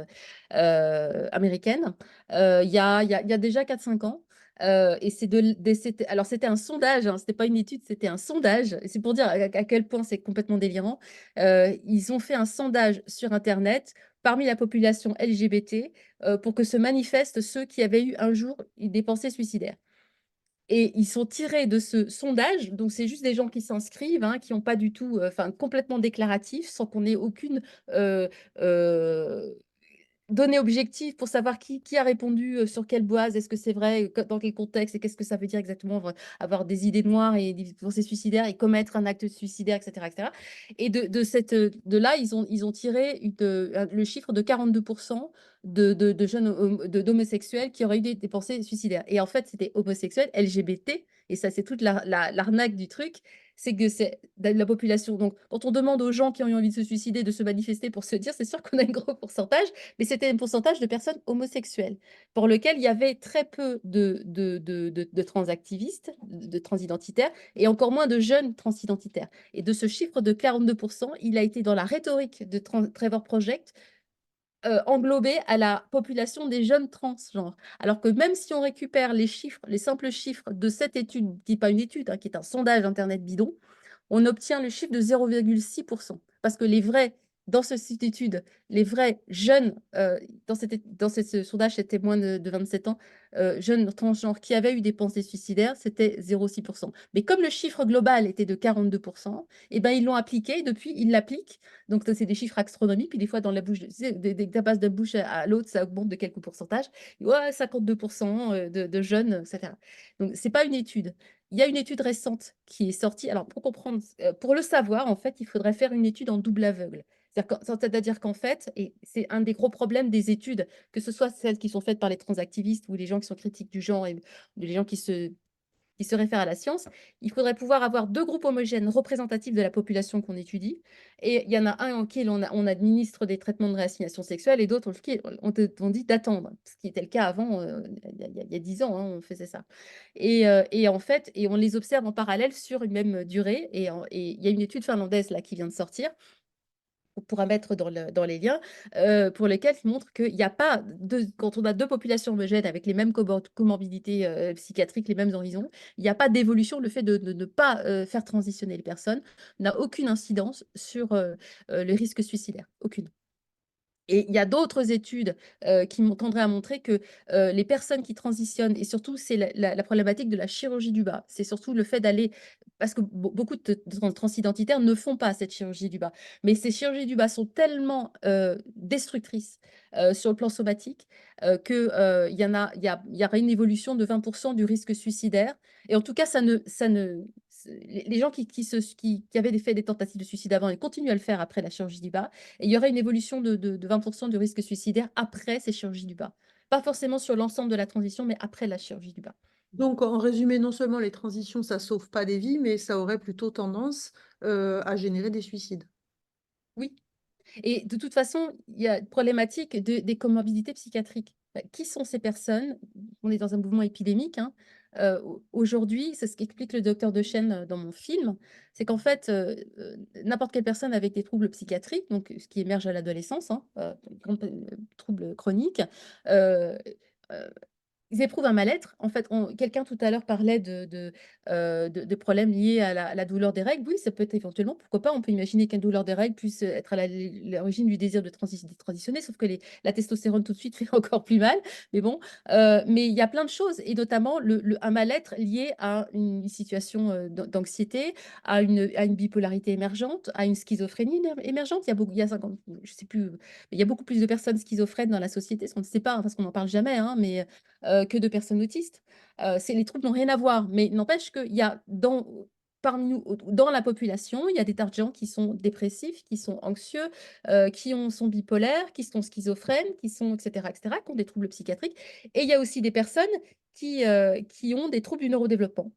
américaine. Il y a déjà 4-5 ans. Et alors c'était un sondage, hein, c'était pas une étude, c'était un sondage. Et c'est pour dire à quel point c'est complètement délirant. Ils ont fait un sondage sur Internet parmi la population LGBT pour que se manifestent ceux qui avaient eu un jour des pensées suicidaires. Et ils sont tirés de ce sondage, donc c'est juste des gens qui s'inscrivent, hein, qui n'ont pas du tout, enfin complètement déclaratif, sans qu'on ait aucune euh, euh, données objectives pour savoir qui a répondu, sur quelle base, est-ce que c'est vrai, dans quel contexte et qu'est-ce que ça veut dire exactement, avoir des idées noires et des pensées suicidaires et commettre un acte suicidaire, etc. etc. Et de là, ils ont tiré le chiffre de 42% de jeunes d'homosexuels qui auraient eu des pensées suicidaires. Et en fait, c'était homosexuels, LGBT, et ça, c'est toute l'arnaque du truc, c'est que c'est de la population. Donc, quand on demande aux gens qui ont eu envie de se suicider de se manifester pour se dire, c'est sûr qu'on a un gros pourcentage, mais c'était un pourcentage de personnes homosexuelles, pour lequel il y avait très peu de transactivistes, de transidentitaires, et encore moins de jeunes transidentitaires. Et de ce chiffre de 42%, il a été dans la rhétorique de Trevor Project englobé à la population des jeunes transgenres. Alors que même si on récupère les chiffres, les simples chiffres de cette étude, qui n'est pas une étude, hein, qui est un sondage Internet bidon, on obtient le chiffre de 0,6%. Parce que les vrais dans cette étude, les vrais jeunes, dans ce sondage, c'était moins de 27 ans, jeunes transgenres qui avaient eu des pensées suicidaires, c'était 0,6%. Mais comme le chiffre global était de 42%, eh ben, ils l'ont appliqué, et depuis, ils l'appliquent. Donc, ça, c'est des chiffres astronomiques. Puis des fois, dans la bouche, tu sais, dès que tu passes d'une bouche à l'autre, ça augmente de quelques pourcentages. Ouais, 52% de jeunes, etc. Donc, c'est pas une étude. Il y a une étude récente qui est sortie. Alors, pour comprendre, pour le savoir, en fait, il faudrait faire une étude en double aveugle. C'est-à-dire qu'en fait, et c'est un des gros problèmes des études, que ce soit celles qui sont faites par les transactivistes ou les gens qui sont critiques du genre et les gens qui se réfèrent à la science, il faudrait pouvoir avoir deux groupes homogènes représentatifs de la population qu'on étudie. Et il y en a un en qui on administre des traitements de réassignation sexuelle et d'autres en qui on dit d'attendre, ce qui était le cas avant, il y a 10 ans, hein, on faisait ça. Et en fait, et on les observe en parallèle sur une même durée. Et il y a une étude finlandaise là qui vient de sortir on pourra mettre dans les liens, pour lesquels ils montrent qu'il n'y a pas quand on a deux populations homogènes avec les mêmes comorbidités psychiatriques, les mêmes horizons, il n'y a pas d'évolution. Le fait de ne pas faire transitionner les personnes n'a aucune incidence sur le risque suicidaire, aucune. Et il y a d'autres études qui tendraient à montrer que les personnes qui transitionnent, et surtout c'est la problématique de la chirurgie du bas, c'est surtout le fait d'aller, parce que beaucoup de transidentitaires ne font pas cette chirurgie du bas, mais ces chirurgies du bas sont tellement destructrices sur le plan somatique qu'il y aura une évolution de 20% du risque suicidaire. Et en tout cas, les gens qui avaient fait des tentatives de suicide avant et continuent à le faire après la chirurgie du bas, et il y aurait une évolution de 20% du risque suicidaire après ces chirurgies du bas. Pas forcément sur l'ensemble de la transition, mais après la chirurgie du bas. Donc, en résumé, non seulement les transitions, ça sauve pas des vies, mais ça aurait plutôt tendance à générer des suicides. Oui. Et de toute façon, il y a une problématique des comorbidités psychiatriques. Qui sont ces personnes? On est dans un mouvement épidémique, hein. Aujourd'hui, c'est ce qu'explique le docteur Dechaine dans mon film, c'est qu'en fait, n'importe quelle personne avec des troubles psychiatriques, donc ce qui émerge à l'adolescence, hein, troubles chroniques, euh, euh, ils éprouvent un mal-être. En fait, quelqu'un tout à l'heure parlait de problèmes liés à la douleur des règles. Oui, ça peut être éventuellement, pourquoi pas, on peut imaginer qu'une douleur des règles puisse être à l'origine du désir de transitionner, sauf que la testostérone tout de suite fait encore plus mal. Mais bon, mais il y a plein de choses, et notamment un mal-être lié à une situation d'anxiété, à une bipolarité émergente, à une schizophrénie émergente. Il y a 50, je sais plus, mais il y a beaucoup plus de personnes schizophrènes dans la société, ce qu'on ne sait pas, hein, parce qu'on n'en parle jamais, hein, mais que de personnes autistes. Les troubles n'ont rien à voir, mais n'empêche qu'il y a parmi nous, dans la population, il y a des tas de gens qui sont dépressifs, qui sont anxieux, qui sont bipolaires, qui sont schizophrènes, etc., qui ont des troubles psychiatriques. Et il y a aussi des personnes qui ont des troubles du neurodéveloppement.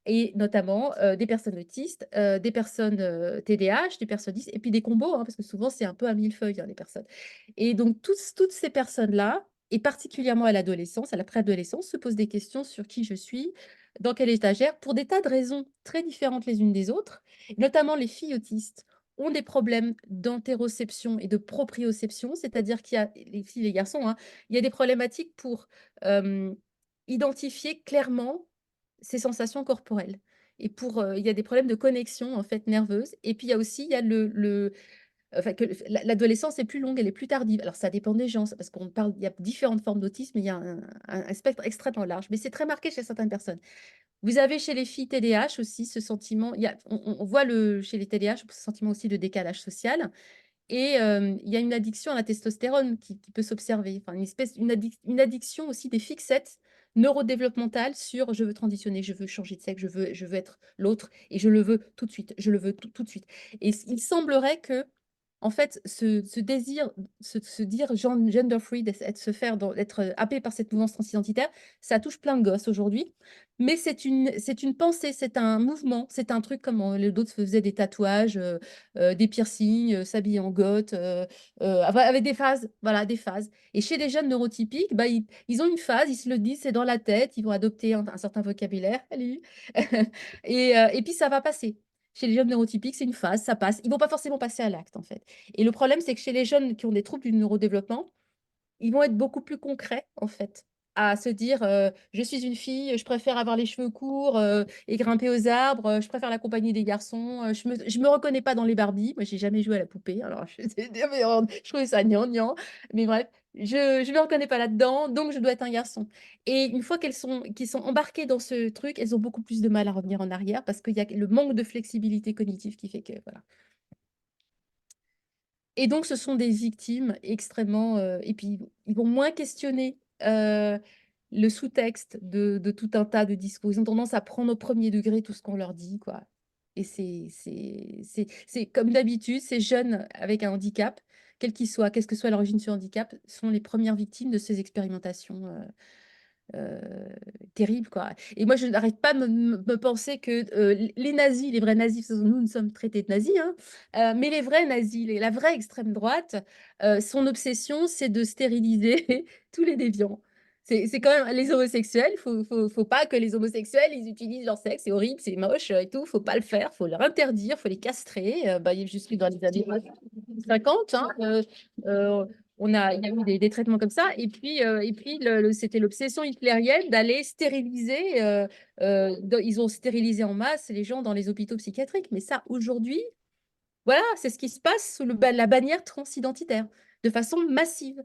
Et notamment des personnes autistes, des personnes TDAH, des personnes 10, et puis des combos, hein, parce que souvent c'est un peu à millefeuille, hein, les personnes. Et donc toutes ces personnes-là, et particulièrement à l'adolescence, à la préadolescence, se posent des questions sur qui je suis, dans quel étagère, pour des tas de raisons très différentes les unes des autres. Notamment les filles autistes ont des problèmes d'interoception et de proprioception, c'est-à-dire qu'il y a, les filles et les garçons, hein, il y a des problématiques pour identifier clairement ces sensations corporelles. Et il y a des problèmes de connexion en fait nerveuse. Et puis il y a enfin, que l'adolescence est plus longue, elle est plus tardive. Alors ça dépend des gens, parce qu'on parle, il y a différentes formes d'autisme, il y a un spectre extrêmement large, mais c'est très marqué chez certaines personnes. Vous avez chez les filles TDAH aussi ce sentiment, on voit chez les TDAH ce sentiment aussi de décalage social. Et il y a une addiction à la testostérone qui peut s'observer, enfin une addiction aussi des fixettes neurodéveloppementales sur je veux transitionner, je veux changer de sexe, je veux être l'autre et je le veux tout de suite, je le veux tout de suite. Et il semblerait que en fait, ce désir, se dire gender free, d'être happé par cette mouvance transidentitaire, ça touche plein de gosses aujourd'hui. Mais c'est une pensée, c'est un mouvement, c'est un truc comme d'autres faisaient des tatouages, des piercings, s'habiller en goth, avec des phases, voilà, des phases. Et chez les jeunes neurotypiques, bah, ils ont une phase, ils se le disent, c'est dans la tête, ils vont adopter un certain vocabulaire, allez. Et puis ça va passer. Chez les jeunes neurotypiques, c'est une phase, ça passe. Ils ne vont pas forcément passer à l'acte, en fait. Et le problème, c'est que chez les jeunes qui ont des troubles du neurodéveloppement, ils vont être beaucoup plus concrets, en fait. à se dire je suis une fille, je préfère avoir les cheveux courts et grimper aux arbres, je préfère la compagnie des garçons, je me reconnais pas dans les Barbies. Moi, j'ai jamais joué à la poupée, alors je trouvais ça gnangnan, mais bref, je me reconnais pas là-dedans, donc je dois être un garçon. Et une fois qu'ils sont embarquées dans ce truc, elles ont beaucoup plus de mal à revenir en arrière parce qu'il y a le manque de flexibilité cognitive qui fait que voilà. Et donc, ce sont des victimes extrêmement. Et puis, ils vont moins questionner le sous-texte de tout un tas de discours. Ils ont tendance à prendre au premier degré tout ce qu'on leur dit, quoi. Et c'est comme d'habitude, ces jeunes avec un handicap, quel qu'il soit, qu'est-ce que soit l'origine de ce handicap, sont les premières victimes de ces expérimentations terribles, quoi. Et moi, je n'arrête pas de me penser que les nazis, les vrais nazis, parce que nous sommes traités de nazis, hein, mais les vrais nazis, la vraie extrême droite, son obsession, c'est de stériliser tous les déviants. C'est quand même les homosexuels, faut pas que les homosexuels, ils utilisent leur sexe, c'est horrible, c'est moche et tout, faut pas le faire, faut leur interdire, faut les castrer. Jusque dans les années 50, hein, il y a eu des traitements comme ça. Et puis c'était l'obsession hitlérienne d'aller stériliser. Ils ont stérilisé en masse les gens dans les hôpitaux psychiatriques. Mais ça, aujourd'hui, voilà, c'est ce qui se passe sous la bannière transidentitaire, de façon massive.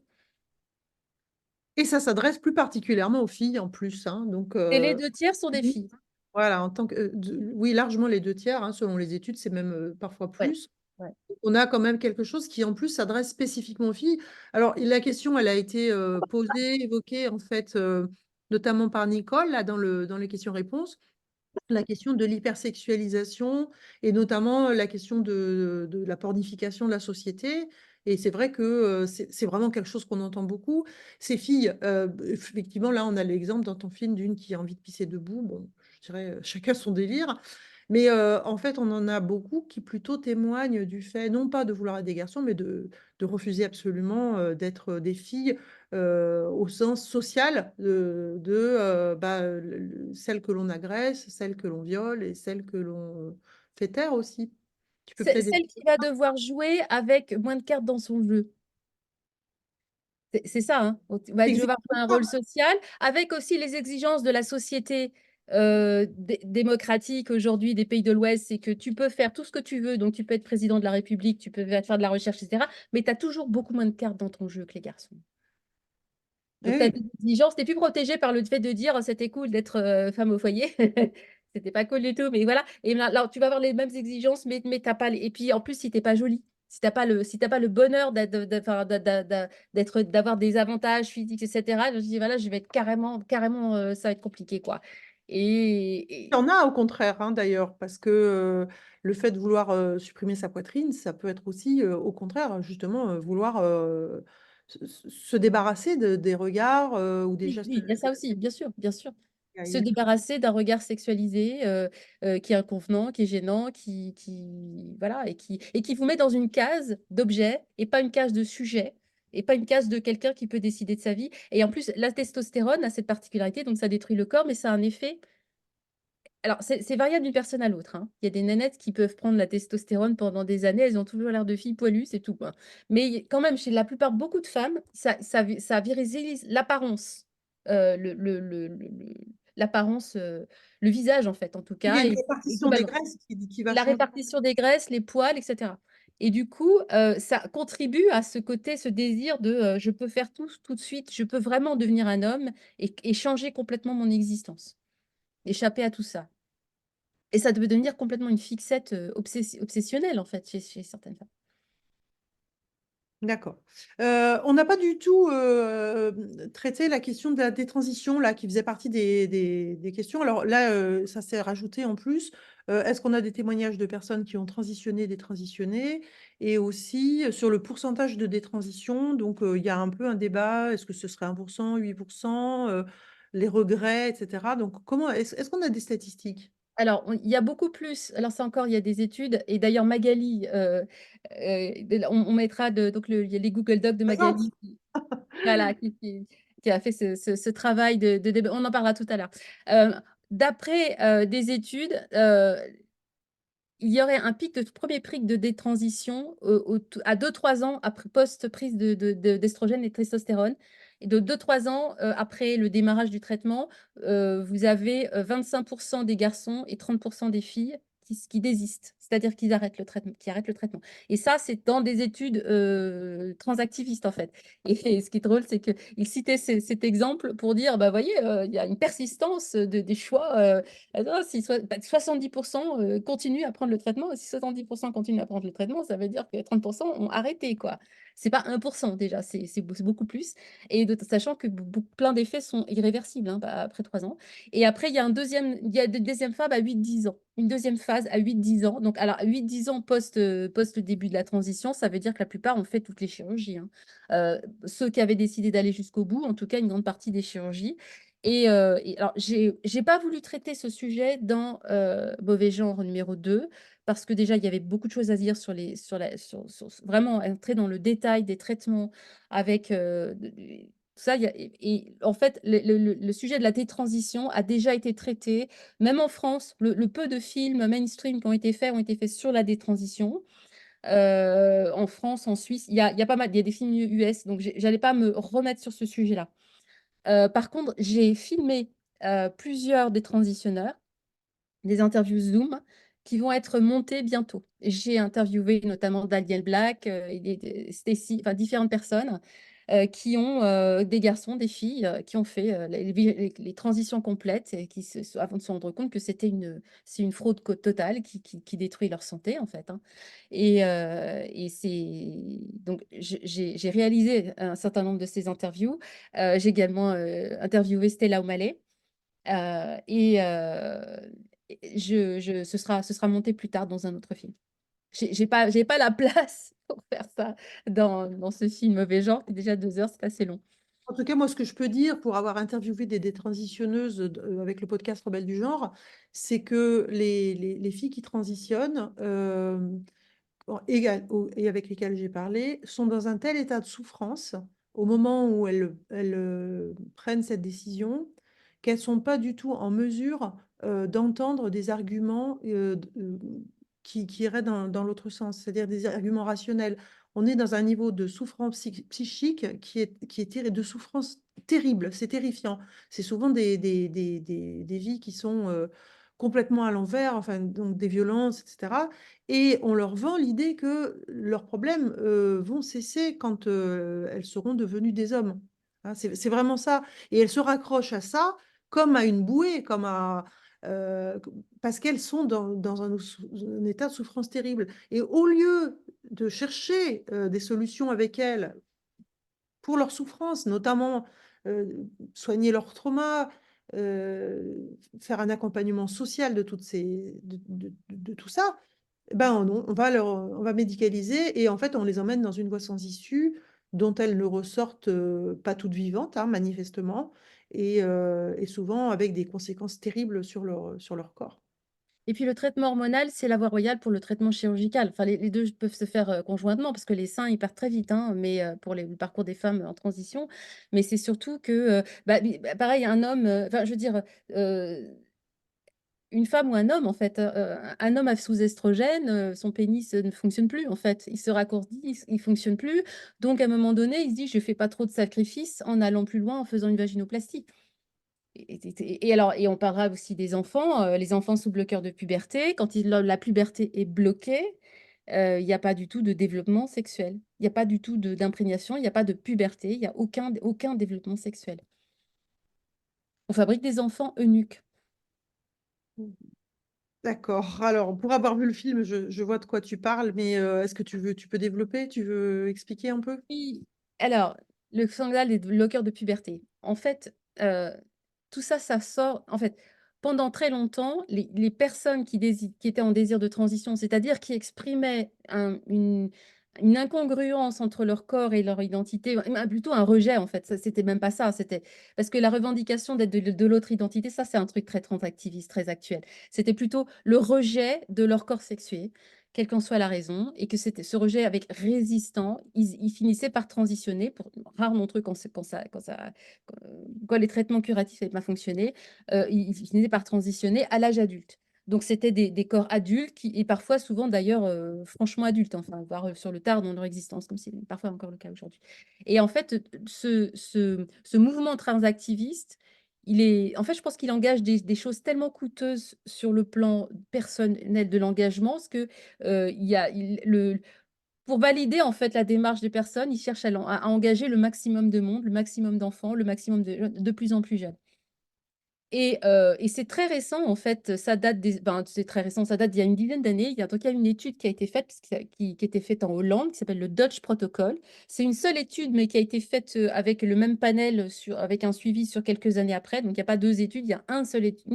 Et ça s'adresse plus particulièrement aux filles en plus, hein, donc Et les 2 tiers sont des filles. voilà, en tant que oui, largement les 2 tiers, hein, selon les études, c'est même parfois Ouais, plus. ouais. On a quand même quelque chose qui en plus s'adresse spécifiquement aux filles. Alors la question, elle a été posée, évoquée en fait, notamment par Nicole là dans les questions-réponses. La question de l'hypersexualisation et notamment la question de la pornification de la société. Et c'est vrai que c'est vraiment quelque chose qu'on entend beaucoup. Ces filles, effectivement, là, on a l'exemple dans ton film d'une qui a envie de pisser debout. Bon, je dirais chacun son délire. Mais en fait, on en a beaucoup qui plutôt témoignent du fait, non pas de vouloir être des garçons, mais de refuser absolument d'être des filles au sens social celles que l'on agresse, celles que l'on viole et celles que l'on fait taire aussi. Tu peux plaider. Celle qui va devoir jouer avec moins de cartes dans son jeu. C'est ça, hein. Tu vas devoir jouer un rôle social, avec aussi les exigences de la société démocratique aujourd'hui des pays de l'Ouest, c'est que tu peux faire tout ce que tu veux, donc tu peux être président de la République, tu peux faire de la recherche, etc. Mais tu as toujours beaucoup moins de cartes dans ton jeu que les garçons. Donc, tu as des exigences, tu n'es plus protégé par le fait de dire oh, c'était cool d'être femme au foyer. C'était pas cool du tout, mais voilà. Et là, tu vas avoir les mêmes exigences, mais t'as pas les... Et puis en plus, si t'es pas jolie, si t'as pas le bonheur d'avoir des avantages physiques, etc., je dis voilà, je vais être carrément, ça va être compliqué, quoi. Il y en a au contraire, hein, d'ailleurs, parce que le fait de vouloir supprimer sa poitrine, ça peut être aussi au contraire, justement, vouloir se débarrasser des regards ou des Oui, gestes. il y a ça aussi, bien sûr, bien sûr. Se Gaïa. débarrasser d'un regard sexualisé qui est inconvenant, qui est gênant, voilà, et qui vous met dans une case d'objet et pas une case de sujet et pas une case de quelqu'un qui peut décider de sa vie. Et en plus, la testostérone a cette particularité, donc ça détruit le corps, mais ça a un effet. Alors, c'est variable d'une personne à l'autre, hein. Il y a des nénettes qui peuvent prendre la testostérone pendant des années, elles ont toujours l'air de filles poilues, c'est tout, quoi. Mais quand même, chez la plupart, beaucoup de femmes, ça virilise l'apparence, l'apparence, le visage, en fait, en tout Il y cas, a une et répartition des globalement. graisses qui va La changer. répartition des graisses, les poils, etc. Et du coup, ça contribue à ce côté, ce désir de je peux faire tout de suite, je peux vraiment devenir un homme et changer complètement mon existence, échapper à tout ça. Et ça peut devenir complètement une fixette obsessionnelle, en fait, chez certaines femmes. D'accord. On n'a pas du tout traité la question des transitions là, qui faisait partie des questions. Alors là, ça s'est rajouté en plus. Est-ce qu'on a des témoignages de personnes qui ont transitionné, détransitionné, et aussi sur le pourcentage de détransition. Donc il y a un peu un débat. Est-ce que ce serait 1%, 8%, les regrets, etc. Donc comment est-ce qu'on a des statistiques? Alors, il y a beaucoup plus. Alors, ça encore, il y a des études. Et d'ailleurs, Magali, on mettra donc il y a les Google Docs de Magali, voilà, qui a fait ce travail de débat. On en parlera tout à l'heure. D'après des études, il y aurait un pic de premier pic de détransition à 2-3 ans après post-prise d'estrogène et de testostérone. Et de 2-3 ans après le démarrage du traitement, vous avez 25% des garçons et 30% des filles qui désistent, c'est-à-dire qu'ils arrêtent le traitement, qui arrêtent le traitement. Et ça, c'est dans des études transactivistes, en fait. Et ce qui est drôle, c'est qu'il citait cet exemple pour dire, bah, voyez, il y a une persistance des choix. Si 70% continuent à prendre le traitement, si 70% continuent à prendre le traitement, ça veut dire que 30% ont arrêté, quoi. C'est pas 1% déjà, c'est beaucoup plus. Et sachant que plein d'effets sont irréversibles hein, après 3 ans. Et après, il y a il y a une deuxième phase à 8-10 ans. Une deuxième phase à 8-10 ans. Donc, alors, 8-10 ans post début de la transition, ça veut dire que la plupart ont fait toutes les chirurgies. Hein. Ceux qui avaient décidé d'aller jusqu'au bout, en tout cas, une grande partie des chirurgies. Et alors, j'ai pas voulu traiter ce sujet dans Mauvais genre numéro 2 parce que déjà, il y avait beaucoup de choses à dire vraiment entrer dans le détail des traitements avec tout ça. Et en fait, le sujet de la détransition a déjà été traité, même en France. Le peu de films mainstream qui ont été faits sur la détransition. En France, en Suisse, il y a pas mal, il y a des films US, donc j'allais pas me remettre sur ce sujet-là. Par contre, j'ai filmé plusieurs des transitionneurs, des interviews Zoom qui vont être montées bientôt. J'ai interviewé notamment Daniel Black et Stacy, enfin différentes personnes qui ont des garçons, des filles qui ont fait les transitions complètes et avant de se rendre compte que c'est une fraude totale qui détruit leur santé en fait. Hein. Et donc j'ai réalisé un certain nombre de ces interviews. J'ai également interviewé Stella O'Malley. Et ce sera monté plus tard dans un autre film. J'ai pas la place pour faire ça dans ce film Mauvais genre, qui est déjà 2 heures, c'est assez long. En tout cas, moi, ce que je peux dire pour avoir interviewé des transitionneuses avec le podcast Rebelles du genre, c'est que les filles qui transitionnent et avec lesquelles j'ai parlé sont dans un tel état de souffrance au moment où elles prennent cette décision qu'elles ne sont pas du tout en mesure d'entendre des arguments qui iraient dans l'autre sens, c'est-à-dire des arguments rationnels. On est dans un niveau de souffrance psychique qui est de souffrance terrible, c'est terrifiant. C'est souvent des vies qui sont complètement à l'envers, enfin, donc des violences, etc. Et on leur vend l'idée que leurs problèmes vont cesser quand elles seront devenues des hommes. Hein, c'est vraiment ça. Et elles se raccrochent à ça comme à une bouée, euh, parce qu'elles sont dans un état de souffrance terrible. Et au lieu de chercher des solutions avec elles pour leur souffrance, notamment soigner leur trauma, faire un accompagnement social de tout ça, ben on va médicaliser et en fait on les emmène dans une voie sans issue dont elles ne ressortent pas toutes vivantes, hein, manifestement, et souvent avec des conséquences terribles sur leur corps. Et puis le traitement hormonal, c'est la voie royale pour le traitement chirurgical. Enfin, les 2 peuvent se faire conjointement parce que les seins, ils partent très vite, hein, mais pour le parcours des femmes en transition. Mais c'est surtout que, pareil, un homme, enfin, je veux dire, une femme ou un homme, en fait, un homme sous estrogène, son pénis ne fonctionne plus, en fait. Il se raccourcit, il fonctionne plus. Donc, à un moment donné, il se dit: «Je fais pas trop de sacrifices en allant plus loin, en faisant une vaginoplastie». Et on parlera aussi des enfants, les enfants sous bloqueur de puberté. Quand la puberté est bloquée, il y a pas du tout de développement sexuel. Il y a pas du tout d'imprégnation, il y a pas de puberté, il y a aucun développement sexuel. On fabrique des enfants eunuques. D'accord. Alors, pour avoir vu le film, je vois de quoi tu parles, mais est-ce que tu peux développer? Tu veux expliquer un peu? Oui, alors, le scandale des bloqueurs de puberté. En fait, tout ça, ça sort en fait, pendant très longtemps, les personnes qui étaient en désir de transition, c'est-à-dire qui exprimaient une incongruence entre leur corps et leur identité, plutôt un rejet en fait, ça c'était même pas ça, c'était parce que la revendication d'être de l'autre identité, ça c'est un truc très transactiviste, très actuel. C'était plutôt le rejet de leur corps sexué, quelle qu'en soit la raison, et que c'était ce rejet avec résistant, ils finissaient par transitionner, pour rare mon truc quand les traitements curatifs n'avaient pas fonctionné, ils finissaient par transitionner à l'âge adulte. Donc, c'était des corps adultes et parfois, souvent d'ailleurs, franchement adultes, enfin, voire sur le tard dans leur existence, comme c'est parfois encore le cas aujourd'hui. Et en fait, ce mouvement transactiviste, en fait, je pense qu'il engage des choses tellement coûteuses sur le plan personnel de l'engagement, parce que il y a, pour valider en fait la démarche des personnes, ils cherchent à engager le maximum de monde, le maximum d'enfants, le maximum de plus en plus jeunes. Et c'est très récent, en fait, ça date c'est très récent, ça date d'il y a une dizaine d'années. Il y a une étude qui a été faite, qui était faite en Hollande, qui s'appelle le Dutch Protocol. C'est une seule étude, mais qui a été faite avec le même panel, avec un suivi sur quelques années après. Donc, il n'y a pas deux études, il y a une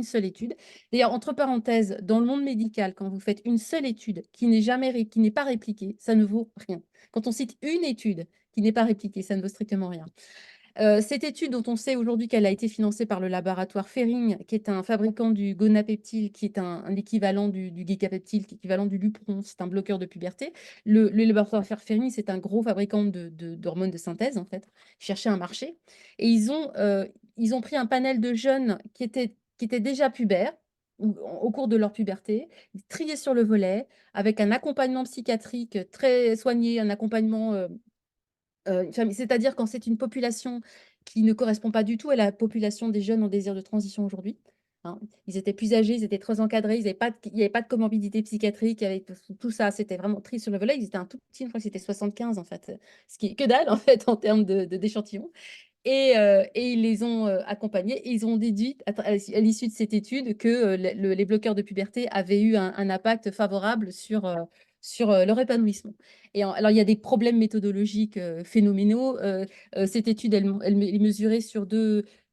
seule étude. D'ailleurs, entre parenthèses, dans le monde médical, quand vous faites une seule étude qui n'est pas répliquée, ça ne vaut rien. Quand on cite une étude qui n'est pas répliquée, ça ne vaut strictement rien. Cette étude dont on sait aujourd'hui qu'elle a été financée par le laboratoire Ferring, qui est un fabricant du gonapeptile, qui est un équivalent du guicapeptile, qui est équivalent du Lupron, c'est un bloqueur de puberté. Le laboratoire Ferring, c'est un gros fabricant d'hormones de synthèse, en fait. Ils cherchaient un marché. Et ils ont pris un panel de jeunes qui étaient déjà pubères, ou au cours de leur puberté, triés sur le volet, avec un accompagnement psychiatrique très soigné, un accompagnement c'est-à-dire quand c'est une population qui ne correspond pas du tout à la population des jeunes en désir de transition aujourd'hui, hein. Ils étaient plus âgés, ils étaient très encadrés, il n'y avait pas de comorbidité psychiatrique, il y avait tout ça, c'était vraiment triste sur le volet. Ils étaient un tout petit, je crois que c'était 75 en fait, ce qui est que dalle en fait en termes d'échantillons. Et ils les ont accompagnés et ils ont déduit à l'issue de cette étude que les bloqueurs de puberté avaient eu un impact favorable sur leur épanouissement. Alors, il y a des problèmes méthodologiques phénoménaux. Cette étude, elle est mesurée sur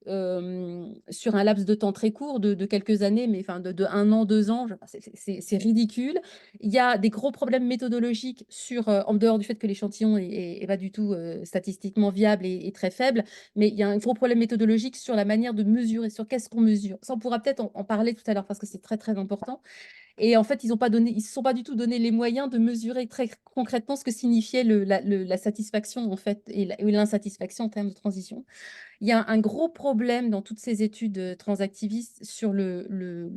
un laps de temps très court de quelques années, mais enfin de 1 an, 2 ans, c'est ridicule. Il y a des gros problèmes méthodologiques en dehors du fait que l'échantillon est pas du tout statistiquement viable et très faible, mais il y a un gros problème méthodologique sur la manière de mesurer, sur qu'est-ce qu'on mesure. Ça, on pourra peut-être en parler tout à l'heure parce que c'est très, très important. Et en fait, ils ne se sont pas du tout donné les moyens de mesurer très concrètement ce que signifiait la satisfaction en fait, et l'insatisfaction en termes de transition. Il y a un gros problème dans toutes ces études transactivistes sur le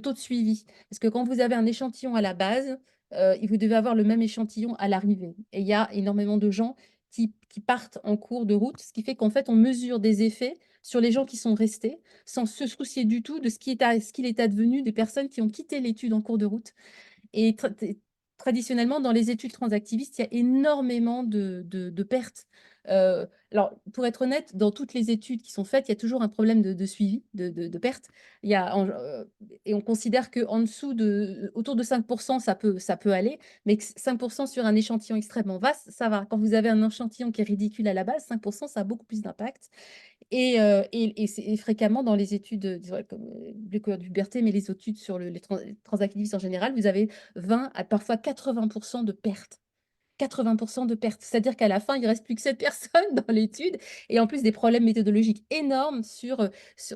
taux de suivi. Parce que quand vous avez un échantillon à la base, vous devez avoir le même échantillon à l'arrivée. Et il y a énormément de gens qui partent en cours de route, ce qui fait qu'en fait, on mesure des effets sur les gens qui sont restés, sans se soucier du tout de ce qu'il est advenu des personnes qui ont quitté l'étude en cours de route. Et traditionnellement, dans les études transactivistes, il y a énormément de pertes. Alors, pour être honnête, dans toutes les études qui sont faites, il y a toujours un problème de suivi, de pertes. Et on considère qu'en dessous autour de 5%, ça peut aller, mais que 5% sur un échantillon extrêmement vaste, ça va. Quand vous avez un échantillon qui est ridicule à la base, 5%, ça a beaucoup plus d'impact. Et c'est fréquemment dans les études, disons, comme de puberté, mais les études sur les transactivistes en général, vous avez 20 à parfois 80% de pertes. 80% de pertes. C'est-à-dire qu'à la fin, il ne reste plus que 7 personnes dans l'étude et en plus des problèmes méthodologiques énormes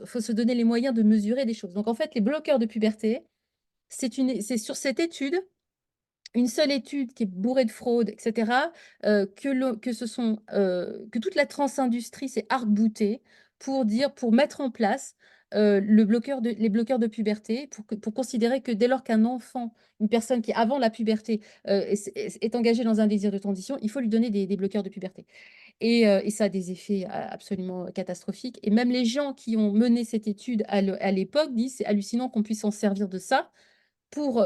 faut se donner les moyens de mesurer des choses. Donc en fait, les bloqueurs de puberté, c'est sur cette étude, une seule étude qui est bourrée de fraude, etc., que toute la transindustrie s'est arc-boutée pour mettre en place les bloqueurs de puberté, pour considérer que dès lors qu'un enfant, une personne qui avant la puberté est engagée dans un désir de transition, il faut lui donner des bloqueurs de puberté. Et ça a des effets absolument catastrophiques. Et même les gens qui ont mené cette étude à l'époque disent c'est hallucinant qu'on puisse s'en servir de ça pour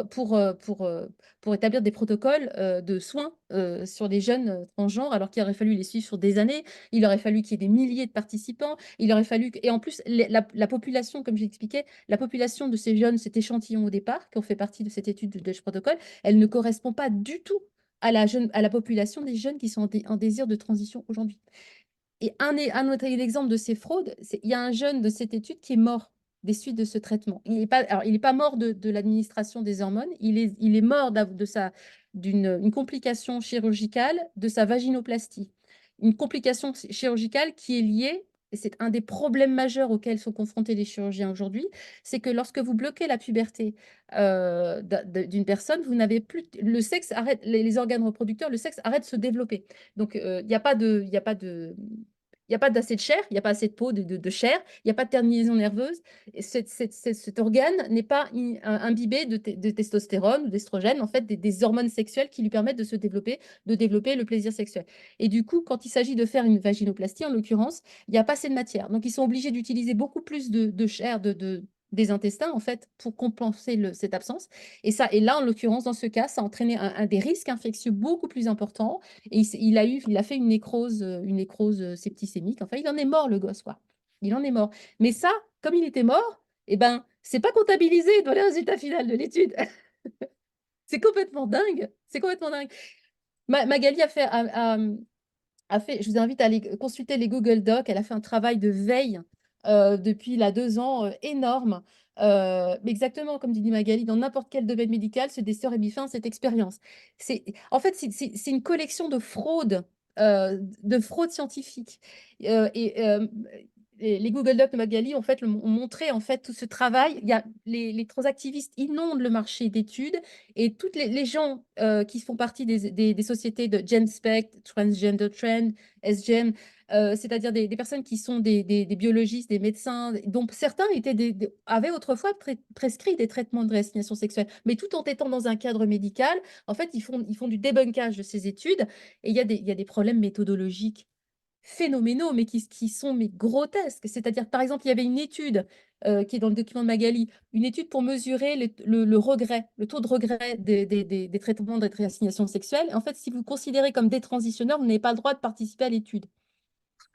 établir des protocoles de soins sur les jeunes transgenres, alors qu'il aurait fallu les suivre sur des années, il aurait fallu qu'il y ait des milliers de participants, il aurait fallu et en plus la population, comme j'expliquais, la population de ces jeunes, cet échantillon au départ, qui ont fait partie de cette étude du Dutch Protocol, elle ne correspond pas du tout à la population des jeunes qui sont en désir de transition aujourd'hui. Et un autre exemple de ces fraudes, il y a un jeune de cette étude qui est mort des suites de ce traitement. Il n'est pas mort de l'administration des hormones, il est mort d'une complication chirurgicale de sa vaginoplastie. Une complication chirurgicale qui est liée, et c'est un des problèmes majeurs auxquels sont confrontés les chirurgiens aujourd'hui, c'est que lorsque vous bloquez la puberté d'une personne, vous n'avez plus, le sexe arrête, les organes reproducteurs, le sexe arrête de se développer. Donc, il n'y a pas de Il n'y a pas assez de chair, il n'y a pas assez de peau, de chair, il n'y a pas de terminaison nerveuse. Et cet organe n'est pas imbibé de testostérone ou d'estrogène, en fait, des hormones sexuelles qui lui permettent de développer le plaisir sexuel. Et du coup, quand il s'agit de faire une vaginoplastie, en l'occurrence, il n'y a pas assez de matière. Donc, ils sont obligés d'utiliser beaucoup plus de chair, des intestins, en fait, pour compenser cette absence. Et là, en l'occurrence, dans ce cas, ça a entraîné un des risques infectieux beaucoup plus importants. Et il a fait une nécrose septicémique. Enfin, il en est mort, le gosse, quoi. Il en est mort. Mais ça, comme il était mort, eh ben, c'est pas comptabilisé dans les résultats finaux de l'étude. C'est complètement dingue. C'est complètement dingue. Magali a fait, je vous invite à aller consulter les Google Docs. Elle a fait un travail de veille depuis 2 ans énorme. Mais exactement comme dit Magali, dans n'importe quel domaine médical, ce Dester et Biffin, cette expérience. En fait, c'est une collection de fraudes scientifiques. Et les Google Docs de Magali en fait, ont montré en fait, tout ce travail. Il y a les transactivistes inondent le marché d'études et toutes les gens qui font partie des sociétés de GenSpect, Transgender Trend, SGen, c'est-à-dire des personnes qui sont des biologistes, des médecins, dont certains avaient autrefois prescrit des traitements de réassignation sexuelle, mais tout en étant dans un cadre médical, en fait, ils font du débunkage de ces études et il y a des problèmes méthodologiques phénoménaux, mais qui sont grotesques. C'est-à-dire, par exemple, il y avait une étude qui est dans le document de Magali, une étude pour mesurer le regret, le taux de regret des traitements de réassignation sexuelle. En fait, si vous considérez comme détransitionneur, vous n'avez pas le droit de participer à l'étude.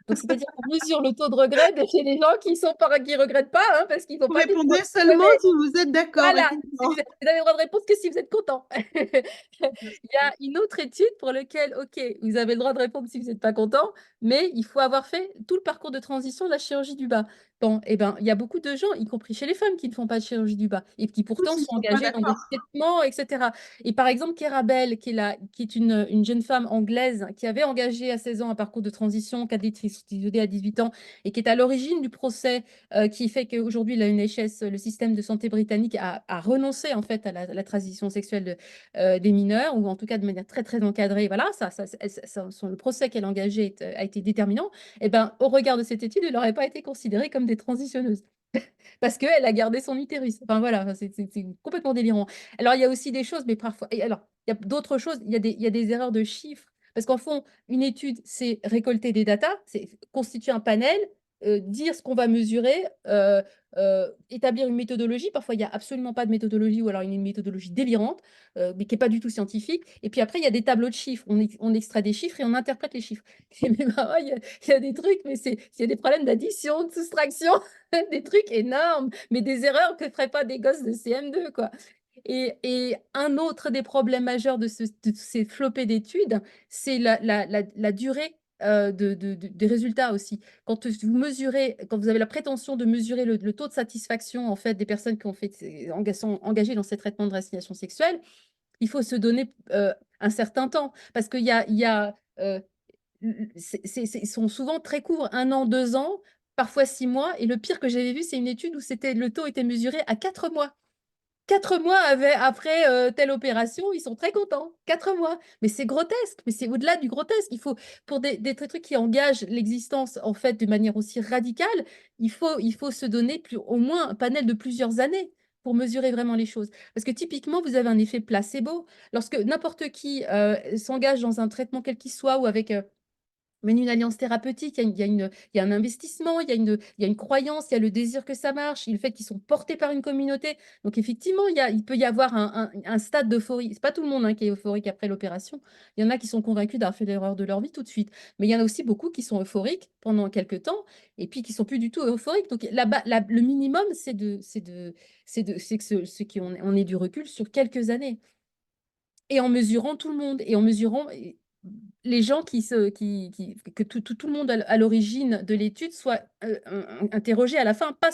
Donc, c'est-à-dire qu'on mesure le taux de regret chez les gens qui ne regrettent pas, hein, parce qu'ils n'ont Vous pas répondez seulement si vous êtes d'accord. voilà, effectivement. vous n'avez le droit de répondre que si vous êtes content. Il y a une autre étude pour laquelle, OK, vous avez le droit de répondre si vous n'êtes pas content, mais il faut avoir fait tout le parcours de transition de la chirurgie du bas. Bon, eh ben, il y a beaucoup de gens, y compris chez les femmes, qui ne font pas de chirurgie du bas et qui pourtant Tous, ils sont sont pas engagés dans des d'accord. traitements, etc. Et par exemple, Kera Bell, qui est une jeune femme anglaise qui avait engagé à 16 ans un parcours de transition, qui a été trisotisée à 18 ans et qui est à l'origine du procès qui fait qu'aujourd'hui, la NHS, le système de santé britannique, a renoncé en fait à la transition sexuelle des mineurs, ou en tout cas de manière très très encadrée. Voilà, le procès qu'elle a engagé a été déterminant. Et ben, au regard de cette étude, elle n'aurait pas été considérée comme des transitionneuses. Parce qu'elle a gardé son utérus. Enfin voilà, c'est complètement délirant. Alors il y a aussi des choses, mais parfois. Et alors, il y a d'autres choses, il y a des erreurs de chiffres. Parce qu'en fond, une étude, c'est récolter des datas, c'est constituer un panel, dire ce qu'on va mesurer, établir une méthodologie. Parfois, il n'y a absolument pas de méthodologie, ou alors il y a une méthodologie délirante, mais qui n'est pas du tout scientifique. Et puis après, il y a des tableaux de chiffres. On extrait des chiffres et on interprète les chiffres. Et mais bah, il y a des trucs, mais il y a des problèmes d'addition, de soustraction, des trucs énormes, mais des erreurs que ne feraient pas des gosses de CM2, quoi. Et un autre des problèmes majeurs de ces flopées d'études, c'est la durée des résultats aussi. Quand vous avez la prétention de mesurer le taux de satisfaction en fait, des personnes qui sont engagées dans ces traitements de réassignation sexuelle, il faut se donner un certain temps. Parce qu'il ils sont souvent très courts, 1 an, 2 ans, parfois 6 mois. Et le pire que j'avais vu, c'est une étude où le taux était mesuré à 4 mois. 4 mois après telle opération, ils sont très contents. 4 mois. Mais c'est grotesque, mais c'est au-delà du grotesque. Il faut, pour des trucs qui engagent l'existence en fait de manière aussi radicale, il faut se donner au moins un panel de plusieurs années pour mesurer vraiment les choses. Parce que typiquement, vous avez un effet placebo. Lorsque n'importe qui s'engage dans un traitement quel qu'il soit ou avec une alliance thérapeutique, il y a un investissement, il y a une croyance, il y a le désir que ça marche, le fait qu'ils sont portés par une communauté. Donc effectivement, il peut y avoir un stade d'euphorie. Ce n'est pas tout le monde qui est euphorique après l'opération. Il y en a qui sont convaincus d'avoir fait l'erreur de leur vie tout de suite. Mais il y en a aussi beaucoup qui sont euphoriques pendant quelques temps et puis qui ne sont plus du tout euphoriques. Donc là-bas, le minimum, c'est qu'on ait du recul sur quelques années. Et en mesurant tout le monde, et en mesurant les gens que tout le monde à l'origine de l'étude soit interrogé à la fin, pas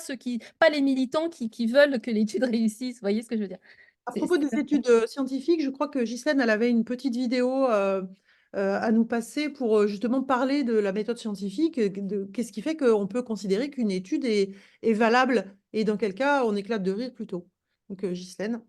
les militants qui veulent que l'étude réussisse. Vous voyez ce que je veux dire? À propos des études scientifiques, je crois que Ghislaine, elle avait une petite vidéo à nous passer pour justement parler de la méthode scientifique, qu'est-ce qui fait qu'on peut considérer qu'une étude est valable et dans quel cas on éclate de rire plutôt. Donc Ghislaine.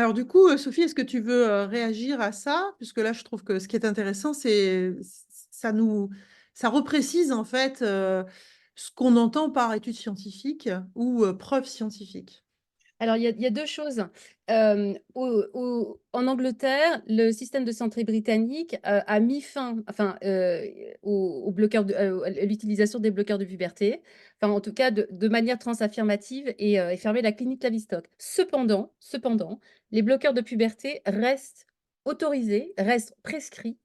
Alors du coup, Sophie, est-ce que tu veux réagir à ça? Puisque là, je trouve que ce qui est intéressant, ça ça reprécise en fait ce qu'on entend par étude scientifique ou preuve scientifique. Alors, il y a deux choses. En Angleterre, le système de santé britannique a mis fin aux bloqueurs à l'utilisation des bloqueurs de puberté, enfin, en tout cas, de manière transaffirmative et fermé la clinique Tavistock. Cependant, les bloqueurs de puberté restent autorisés, restent prescrits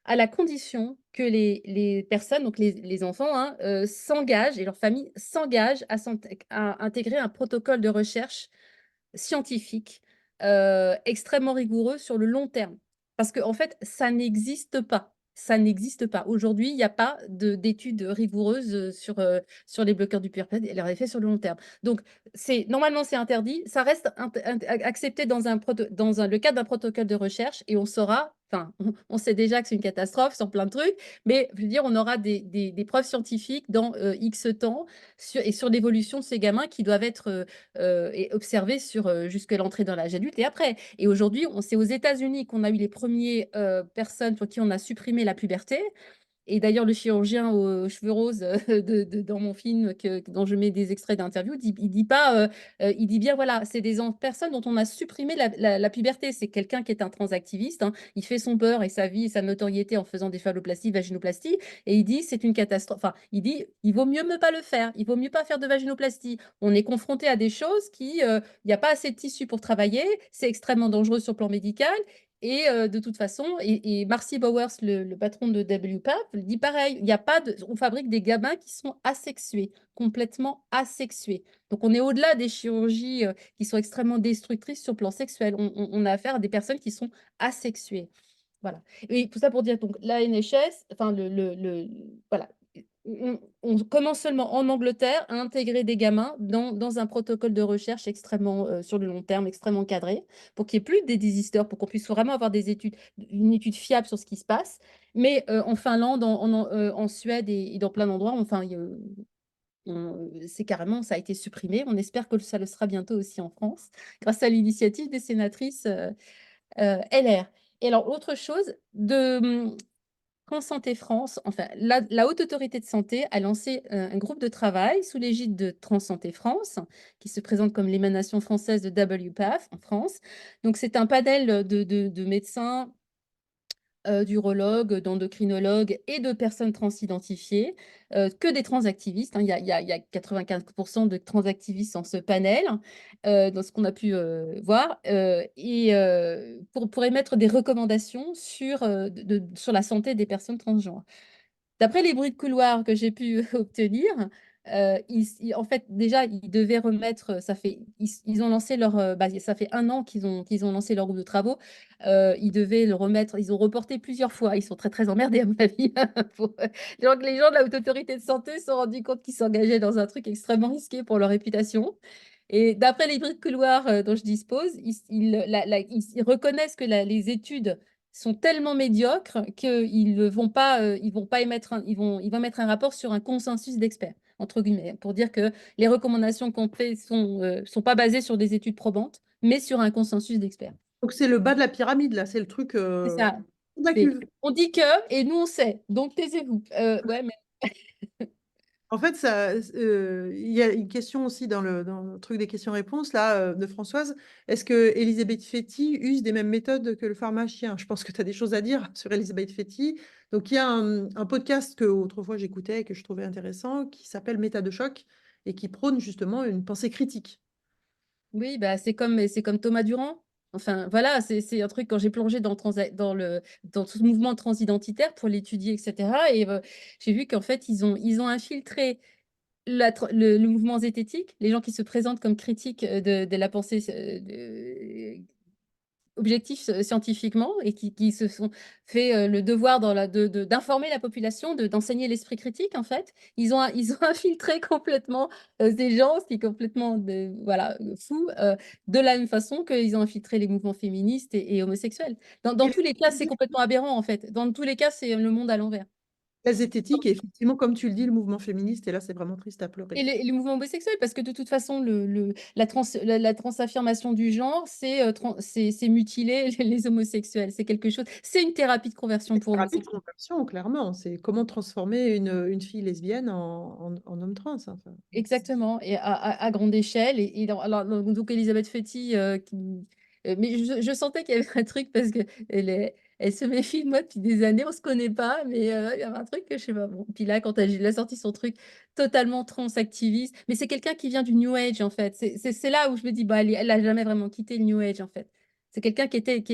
à la condition que les personnes, donc les enfants, hein, s'engagent et leurs familles s'engagent à intégrer un protocole de recherche scientifique, extrêmement rigoureux sur le long terme. Parce qu'en fait, ça n'existe pas. Ça n'existe pas. Aujourd'hui, il n'y a pas d'études rigoureuses sur les bloqueurs du puberté et leur effet sur le long terme. Donc, normalement, c'est interdit. Ça reste accepté dans le cadre d'un protocole de recherche et on saura, enfin, on sait déjà que c'est une catastrophe sur plein de trucs, mais je veux dire, on aura des preuves scientifiques dans X temps sur l'évolution de ces gamins qui doivent être et observé jusqu'à l'entrée dans l'âge adulte et après. Et aujourd'hui, c'est aux États-Unis qu'on a eu les premières personnes pour qui on a supprimé la puberté. Et d'ailleurs, le chirurgien aux cheveux roses dans mon film dont je mets des extraits d'interview, il dit pas, il dit bien, voilà, c'est des personnes dont on a supprimé la puberté. C'est quelqu'un qui est un transactiviste, hein. Il fait son beurre et sa vie et sa notoriété en faisant des phalloplasties, vaginoplasties. Et il dit, c'est une catastrophe. Enfin, il dit, il vaut mieux ne pas le faire. Il vaut mieux pas faire de vaginoplastie. On est confronté à des choses il n'y a pas assez de tissu pour travailler. C'est extrêmement dangereux sur le plan médical. Et de toute façon, et Marcy Bowers, le patron de WPAP, dit pareil, il y a pas on fabrique des gamins qui sont asexués, complètement asexués. Donc on est au-delà des chirurgies qui sont extrêmement destructrices sur le plan sexuel. On a affaire à des personnes qui sont asexuées. Voilà. Et tout ça pour dire, donc la NHS, enfin voilà, on commence seulement en Angleterre à intégrer des gamins dans un protocole de recherche extrêmement, sur le long terme, extrêmement cadré, pour qu'il n'y ait plus des désisteurs, pour qu'on puisse vraiment avoir une étude fiable sur ce qui se passe. Mais en Finlande, en Suède et dans plein d'endroits, enfin, c'est carrément, ça a été supprimé. On espère que ça le sera bientôt aussi en France, grâce à l'initiative des sénatrices LR. Et alors, autre chose, Santé France, enfin, la Haute Autorité de Santé a lancé un groupe de travail sous l'égide de Santé France, qui se présente comme l'émanation française de WPAF en France. Donc, c'est un panel de médecins, d'urologues, d'endocrinologues et de personnes transidentifiées, que des transactivistes, hein. Il y a 95% de transactivistes dans ce panel, dans ce qu'on a pu voir, et pour émettre des recommandations sur la santé des personnes transgenres. D'après les bruits de couloir que j'ai pu obtenir, en fait, déjà, ils devaient remettre, ils ont lancé ça fait 1 an qu'ils ont lancé leur groupe de travaux. Ils devaient le remettre, ils ont reporté plusieurs fois. Ils sont très, très emmerdés, à mon avis. Donc, les gens de la Haute Autorité de Santé se sont rendus compte qu'ils s'engageaient dans un truc extrêmement risqué pour leur réputation. Et d'après les bruits de couloir dont je dispose, ils reconnaissent que les études sont tellement médiocres qu'ils ne vont pas, ils vont mettre un rapport sur un consensus d'experts, entre guillemets, pour dire que les recommandations qu'on fait sont pas basées sur des études probantes, mais sur un consensus d'experts. Donc c'est le bas de la pyramide, là, c'est le truc. C'est ça. D'accord. On dit que, et nous on sait, donc taisez-vous. Ouais, mais En fait, il y a une question aussi dans le truc des questions-réponses là, de Françoise. Est-ce que Elisabeth Fetty use des mêmes méthodes que le pharmacien? Je pense que tu as des choses à dire sur Elisabeth Fetty. Donc, il y a un podcast que autrefois j'écoutais et que je trouvais intéressant qui s'appelle Méta de choc et qui prône justement une pensée critique. oui, bah, c'est comme Thomas Durand. Enfin, voilà, c'est un truc quand j'ai plongé dans ce mouvement transidentitaire pour l'étudier, etc. Et j'ai vu qu'en fait, ils ont infiltré le mouvement zététique, les gens qui se présentent comme critiques de la pensée objectif scientifiquement et qui se sont fait le devoir d'informer la population, d'enseigner l'esprit critique, en fait. Ils ont infiltré complètement des gens, ce qui est complètement voilà, fou, de la même façon qu'ils ont infiltré les mouvements féministes et homosexuels. Dans tous les cas, c'est complètement aberrant, en fait. Dans tous les cas, c'est le monde à l'envers. La zététique et effectivement, comme tu le dis, le mouvement féministe, et là, c'est vraiment triste à pleurer. Et les mouvements homosexuels, parce que de toute façon, la transaffirmation du genre, c'est mutiler les homosexuels. C'est quelque chose. C'est une thérapie de conversion pour Thérapie de homosexuels. conversion, clairement. C'est comment transformer une fille lesbienne en homme trans. Enfin, Exactement, et à grande échelle. Alors, donc Elisabeth Fetty, mais je sentais qu'il y avait un truc parce que elle se méfie de moi depuis des années, on se connaît pas, mais il y avait un truc que je sais pas. Bon, puis là, quand elle a sorti son truc totalement trans-activiste, mais c'est quelqu'un qui vient du New Age en fait. C'est là où je me dis, bah, elle a jamais vraiment quitté le New Age en fait. C'est quelqu'un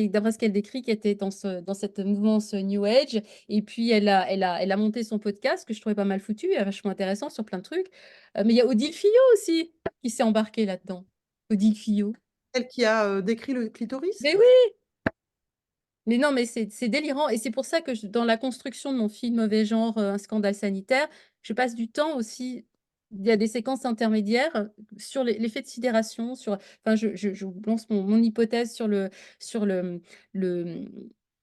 d'après ce qu'elle décrit, qui était dans cette mouvance New Age. Et puis, elle a monté son podcast que je trouvais pas mal foutu, vachement intéressant sur plein de trucs. Mais il y a Odile Fillot aussi qui s'est embarquée là-dedans. Odile Fillot. celle qui a décrit le clitoris. Mais oui, mais non, mais c'est délirant. Et c'est pour ça que dans la construction de mon film Mauvais genre, un scandale sanitaire, je passe du temps aussi. Il y a des séquences intermédiaires sur l'effet de sidération. Enfin, je lance mon hypothèse sur le,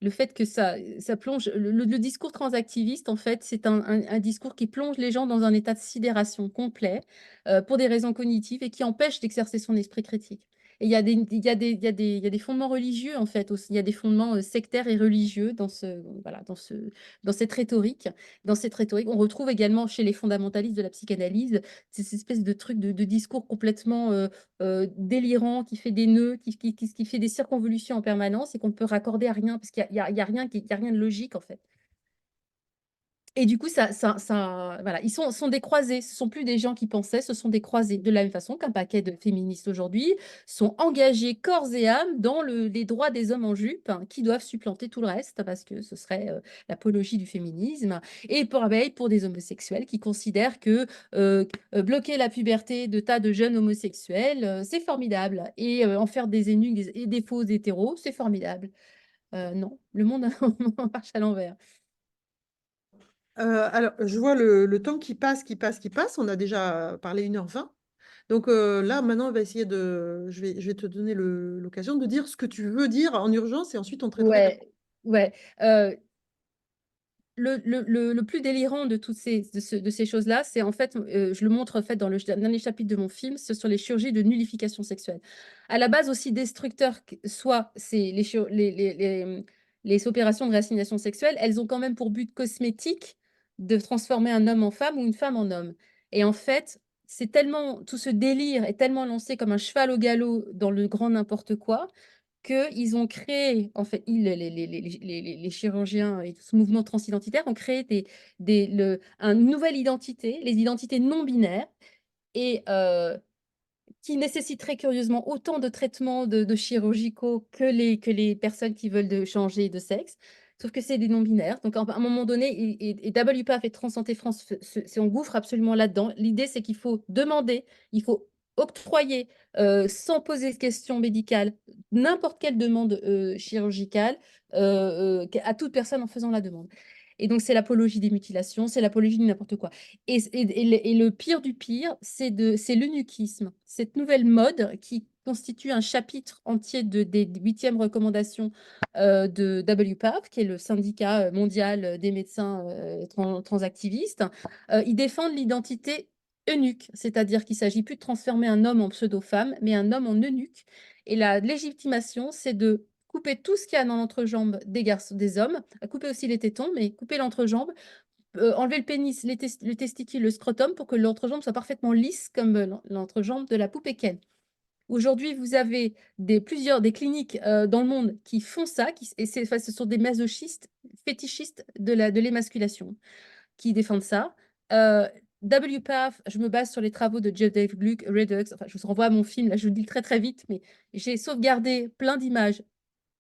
le fait que ça plonge. Le discours transactiviste, en fait, c'est un discours qui plonge les gens dans un état de sidération complet pour des raisons cognitives et qui empêche d'exercer son esprit critique. Et il y a des fondements religieux, en fait, aussi. Il y a des fondements sectaires et religieux voilà, dans cette rhétorique. Dans cette rhétorique, on retrouve également chez les fondamentalistes de la psychanalyse ces espèces de trucs de discours complètement délirants, qui fait des nœuds, qui fait des circonvolutions en permanence et qu'on ne peut raccorder à rien, parce qu'il n'y a, il y a rien il y a rien de logique, en fait. Et du coup, voilà, ils sont des croisés. Ce sont plus des gens qui pensaient, ce sont des croisés. De la même façon qu'un paquet de féministes aujourd'hui sont engagés corps et âme dans les droits des hommes en jupe, hein, qui doivent supplanter tout le reste parce que ce serait l'apologie du féminisme. Et pareil pour des homosexuels qui considèrent que bloquer la puberté de tas de jeunes homosexuels, c'est formidable. Et en faire des énigmes et des faux hétéros, c'est formidable. Non, le monde marche à l'envers. Alors, je vois le temps qui passe, qui passe, qui passe. On a déjà parlé 1h20. Donc là, maintenant, on va essayer je vais te donner l'occasion de dire ce que tu veux dire en urgence et ensuite on traitera. Ouais, ouais. Le plus délirant de de ces choses-là, c'est en fait, je le montre en fait dans le dernier chapitre de mon film, c'est sur les chirurgies de nullification sexuelle. À la base, aussi destructeurs soit c'est les opérations de réassignation sexuelle, elles ont quand même pour but cosmétique de transformer un homme en femme ou une femme en homme. Et en fait, tout ce délire est tellement lancé comme un cheval au galop dans le grand n'importe quoi, qu'ils ont créé, en fait, les chirurgiens et tout ce mouvement transidentitaire ont créé une nouvelle identité, les identités non binaires, et qui nécessiteraient curieusement autant de traitements de chirurgicaux que les personnes qui veulent changer de sexe. Sauf que c'est des non-binaires. Donc, à un moment donné, et WPAF et Transsanté France s'engouffrent absolument là-dedans. L'idée, c'est qu'il faut demander, il faut octroyer, sans poser de questions médicales, n'importe quelle demande chirurgicale à toute personne en faisant la demande. Et donc, c'est l'apologie des mutilations, c'est l'apologie de n'importe quoi. Et le pire du pire, c'est l'eunuchisme, cette nouvelle mode qui constitue un chapitre entier des 8e recommandations de WPATH, qui est le syndicat mondial des médecins transactivistes. Ils défendent l'identité eunuque, c'est-à-dire qu'il ne s'agit plus de transformer un homme en pseudo-femme, mais un homme en eunuque. Et la légitimation, c'est de couper tout ce qu'il y a dans l'entrejambe des garçons, des hommes, couper aussi les tétons, mais couper l'entrejambe, enlever le pénis, le testicule, le scrotum pour que l'entrejambe soit parfaitement lisse comme l'entrejambe de la poupée Ken. Aujourd'hui, vous avez des cliniques dans le monde qui font ça, ce sont des masochistes, fétichistes de l'émasculation qui défendent ça. WPATH, je me base sur les travaux de Jeff Dave Gluck, Redux. Enfin, je vous renvoie à mon film, là je vous le dis très très vite, mais j'ai sauvegardé plein d'images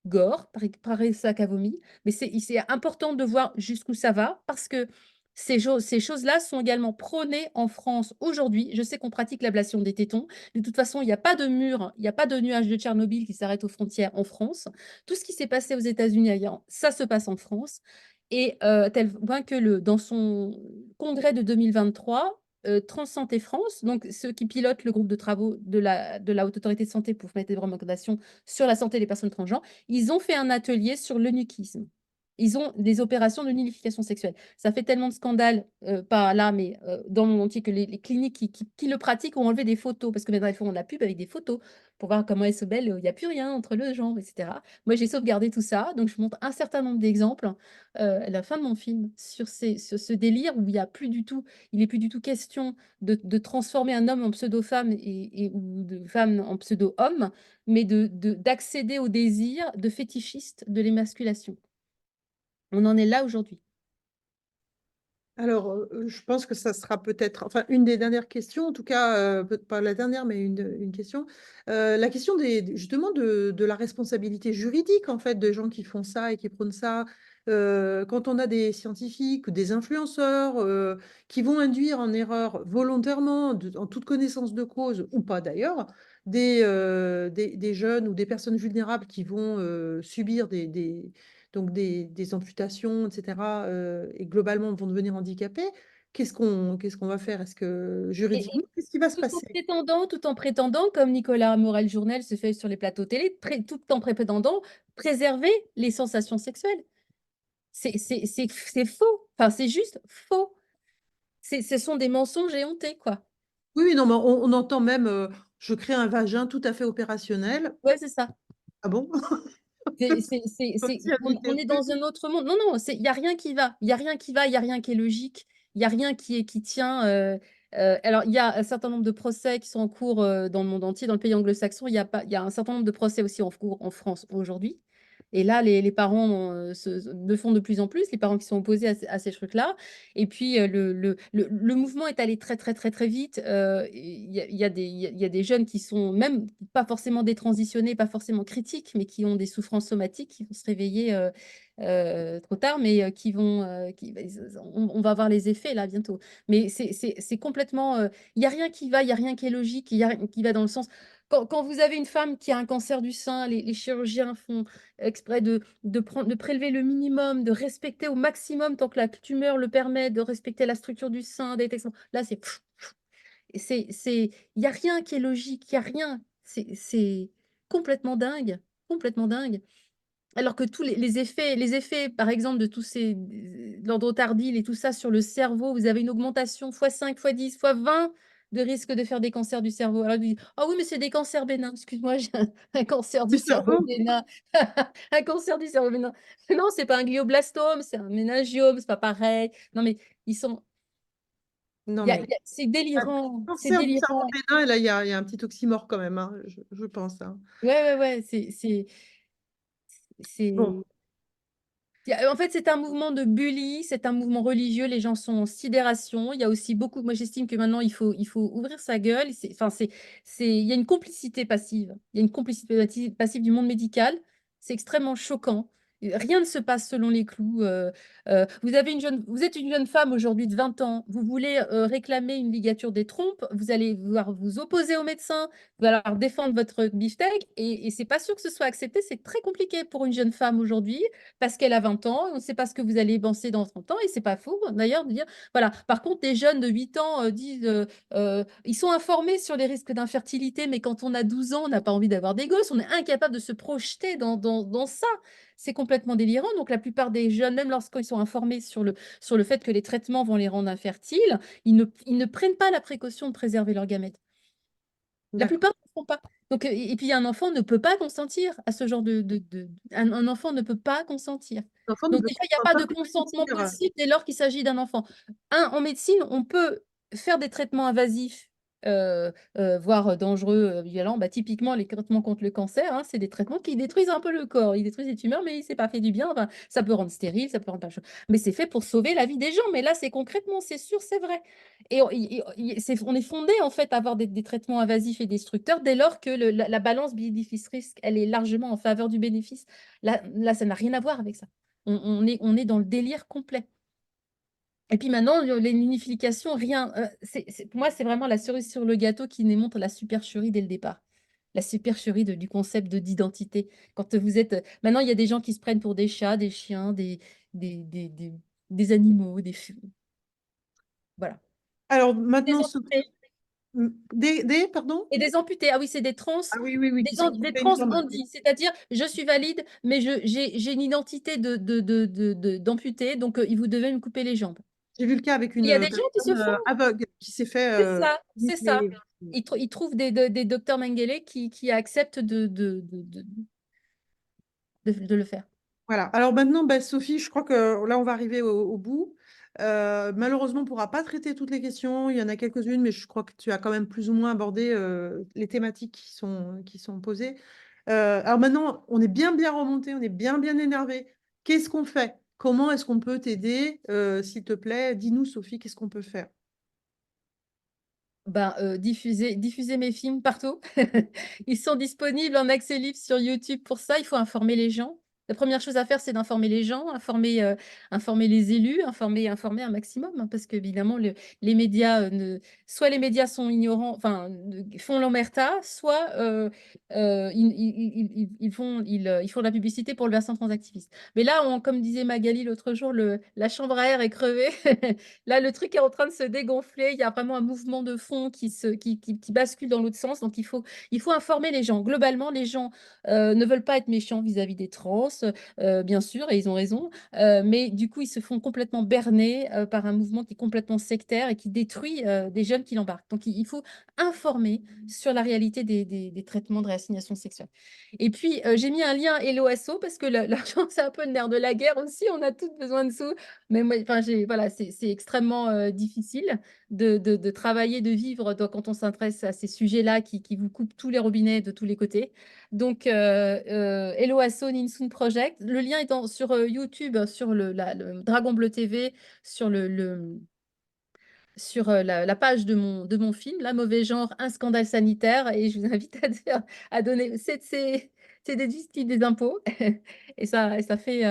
gore, pareil sac à vomi, mais c'est important de voir jusqu'où ça va parce que ces choses-là sont également prônées en France aujourd'hui. Je sais qu'on pratique l'ablation des tétons. De toute façon, il n'y a pas de mur, il n'y a pas de nuage de Tchernobyl qui s'arrête aux frontières en France. Tout ce qui s'est passé aux États-Unis ailleurs, ça se passe en France. Et tel point que dans son congrès de 2023, Transsanté France, donc ceux qui pilotent le groupe de travaux de la Haute Autorité de Santé pour mettre des recommandations sur la santé des personnes transgenres, ils ont fait un atelier sur l'eunuchisme. Ils ont des opérations de nullification sexuelle. Ça fait tellement de scandales, pas là, mais dans le monde entier, que les cliniques qui le pratiquent ont enlevé des photos, parce que maintenant ils font de la pub avec des photos pour voir comment elles sont belles, il n'y a plus rien entre le genre, etc. Moi, j'ai sauvegardé tout ça, donc je montre un certain nombre d'exemples à la fin de mon film sur ce délire où il n'est plus du tout question de transformer un homme en pseudo-femme ou de femme en pseudo-homme, mais d'accéder au désir de fétichiste de l'émasculation. On en est là aujourd'hui. Alors, je pense que ça sera peut-être, enfin, une des dernières questions, en tout cas, pas la dernière, mais une question. La question justement de la responsabilité juridique, en fait, de gens qui font ça et qui prônent ça. Quand on a des scientifiques ou des influenceurs qui vont induire en erreur volontairement, en toute connaissance de cause, ou pas d'ailleurs, des jeunes ou des personnes vulnérables qui vont subir donc des amputations, etc., et globalement vont devenir handicapés, qu'est-ce qu'on va faire? Est-ce que juridiquement, qu'est-ce qui va se passer? Tout en prétendant, comme Nicolas Morel-Journel se fait sur les plateaux télé, tout en prétendant préserver les sensations sexuelles. C'est faux. Enfin, c'est juste faux. Ce sont des mensonges éhontés, quoi. Oui, oui, non, mais on entend même, je crée un vagin tout à fait opérationnel. Ouais, c'est ça. Ah bon? Comme si elle On était est dans russe. un autre monde. Non, non, il n'y a rien qui va. Il n'y a rien qui va, il n'y a rien qui est logique, il n'y a rien qui tient. Alors, il y a un certain nombre de procès qui sont en cours dans le monde entier, dans le pays anglo-saxon. Il y a un certain nombre de procès aussi en cours en France aujourd'hui. Et là, les parents le font de plus en plus, les parents qui sont opposés à ces trucs-là. Et puis, le mouvement est allé très, très, très, très vite. Il y a des jeunes qui sont même pas forcément détransitionnés, pas forcément critiques, mais qui ont des souffrances somatiques, qui vont se réveiller trop tard, mais on va voir les effets là bientôt. Mais c'est complètement... Il n'y a rien qui va, il n'y a rien qui est logique, il n'y a rien qui va dans le sens... Quand vous avez une femme qui a un cancer du sein, les chirurgiens font exprès de prélever le minimum, de respecter au maximum, tant que la tumeur le permet, de respecter la structure du sein, des textes. Là, il n'y a rien qui est logique, il n'y a rien. C'est complètement dingue, complètement dingue. Alors que tous les effets, par exemple, de tous l'androtardile et tout ça sur le cerveau, vous avez une augmentation x5, x10, x20 de risque de faire des cancers du cerveau. Alors, ils disent, ah oui, mais c'est des cancers bénins. Excuse-moi, j'ai un cancer du Du cerveau cerveau. bénin. Un cancer du cerveau bénin. Non, c'est pas un glioblastome, c'est un méningiome, c'est pas pareil. Non, mais ils sont. Non, mais C'est délirant, c'est cancer du cerveau délirant. bénin, et là, il y a un petit oxymore quand même, hein, je pense, hein. Ouais, ouais, ouais, Bon, En fait, c'est un mouvement de bully, c'est un mouvement religieux, les gens sont en sidération. Il y a aussi beaucoup, moi j'estime que maintenant il faut ouvrir sa gueule. Il y a une complicité passive. Il y a une complicité passive du monde médical. C'est extrêmement choquant. Rien ne se passe selon les clous. Vous êtes une jeune femme aujourd'hui de 20 ans. Vous voulez réclamer une ligature des trompes. Vous allez vouloir vous opposer au médecin. Vous allez défendre votre beefsteak. Et c'est pas sûr que ce soit accepté. C'est très compliqué pour une jeune femme aujourd'hui parce qu'elle a 20 ans, on ne sait pas ce que vous allez penser dans 30 ans, et c'est pas faux d'ailleurs de dire, voilà. Par contre, des jeunes de 8 ans disent, ils sont informés sur les risques d'infertilité, mais quand on a 12 ans, on n'a pas envie d'avoir des gosses, on est incapable de se projeter dans ça. C'est complètement délirant. Donc, la plupart des jeunes, même lorsqu'ils sont informés sur le fait que les traitements vont les rendre infertiles, ils ne prennent pas la précaution de préserver leurs gamètes. La d'accord. plupart ne le font pas. Donc, et puis, un enfant ne peut pas consentir à ce genre un enfant ne peut pas consentir. L'enfant ne Donc, peut déjà, il n'y a pas pas de que consentement consentir. possible dès lors qu'il s'agit d'un enfant. En médecine, on peut faire des traitements invasifs, voire dangereux, violents. Bah, typiquement, les traitements contre le cancer, hein, c'est des traitements qui détruisent un peu le corps. Ils détruisent les tumeurs, mais c'est pas fait du bien. Enfin, ça peut rendre stérile, ça peut rendre plein de choses. Mais c'est fait pour sauver la vie des gens. Mais là, c'est concrètement, c'est sûr, c'est vrai. Et on est fondé en fait à avoir des traitements invasifs et destructeurs dès lors que la balance bénéfice-risque, elle est largement en faveur du bénéfice. Là, ça n'a rien à voir avec ça. On est dans le délire complet. Et puis maintenant, l'unification, rien. Pour moi, c'est vraiment la cerise sur le gâteau qui démontre la supercherie dès le départ. La supercherie du concept d'identité. Quand vous êtes. Maintenant, il y a des gens qui se prennent pour des chats, des chiens, des animaux, voilà. Alors maintenant, Désenchantée. Pardon? Et des amputés. Ah oui, c'est des trans, Ah oui, oui, oui, qui sont des coupés une trans jambe. handis. C'est-à-dire, je suis valide, mais j'ai une identité d'amputé, donc vous devez me couper les jambes. J'ai vu le cas avec Il y a une des gens qui se personne font. aveugle qui s'est fait C'est ça, c'est ça. museler. Ils trouvent des docteurs Mengele qui acceptent de le faire. Voilà. Alors maintenant, bah, Sophie, je crois que là, on va arriver au bout. Malheureusement, on ne pourra pas traiter toutes les questions. Il y en a quelques-unes, mais je crois que tu as quand même plus ou moins abordé les thématiques qui sont posées. Alors maintenant, on est bien remonté, on est bien énervé. Qu'est-ce qu'on fait? Comment est-ce qu'on peut t'aider? S'il te plaît, dis-nous, Sophie, qu'est-ce qu'on peut faire? Ben, diffuser mes films partout. Ils sont disponibles en accès libre sur YouTube pour ça. Il faut informer les gens. La première chose à faire, c'est d'informer les gens, informer les élus, informer un maximum, hein, parce qu'évidemment, les médias, soit les médias sont ignorants, enfin, font l'omerta, soit ils font de la publicité pour le versant transactiviste. Mais là, comme disait Magali l'autre jour, la chambre à air est crevée. Là, le truc est en train de se dégonfler. Il y a vraiment un mouvement de fond qui bascule dans l'autre sens. Donc, il faut informer les gens. Globalement, les gens ne veulent pas être méchants vis-à-vis des trans, bien sûr, et ils ont raison. Mais du coup, ils se font complètement berner par un mouvement qui est complètement sectaire et qui détruit des jeunes qui l'embarquent. Donc, il faut informer sur la réalité des traitements de réassignation sexuelle. Et puis, j'ai mis un lien Hello Asso parce que l'argent, c'est un peu le nerf de la guerre aussi. On a tous besoin de sous. Mais moi, enfin, voilà, c'est extrêmement difficile de travailler, de vivre quand on s'intéresse à ces sujets-là qui vous coupent tous les robinets de tous les côtés. Donc, Hello Asso Ninsun Project. Le lien est sur YouTube, sur le Dragon Bleu TV, sur sur la page de mon film, là, Mauvais genre, un scandale sanitaire. Et je vous invite à donner. C'est des justices des impôts. Et ça fait.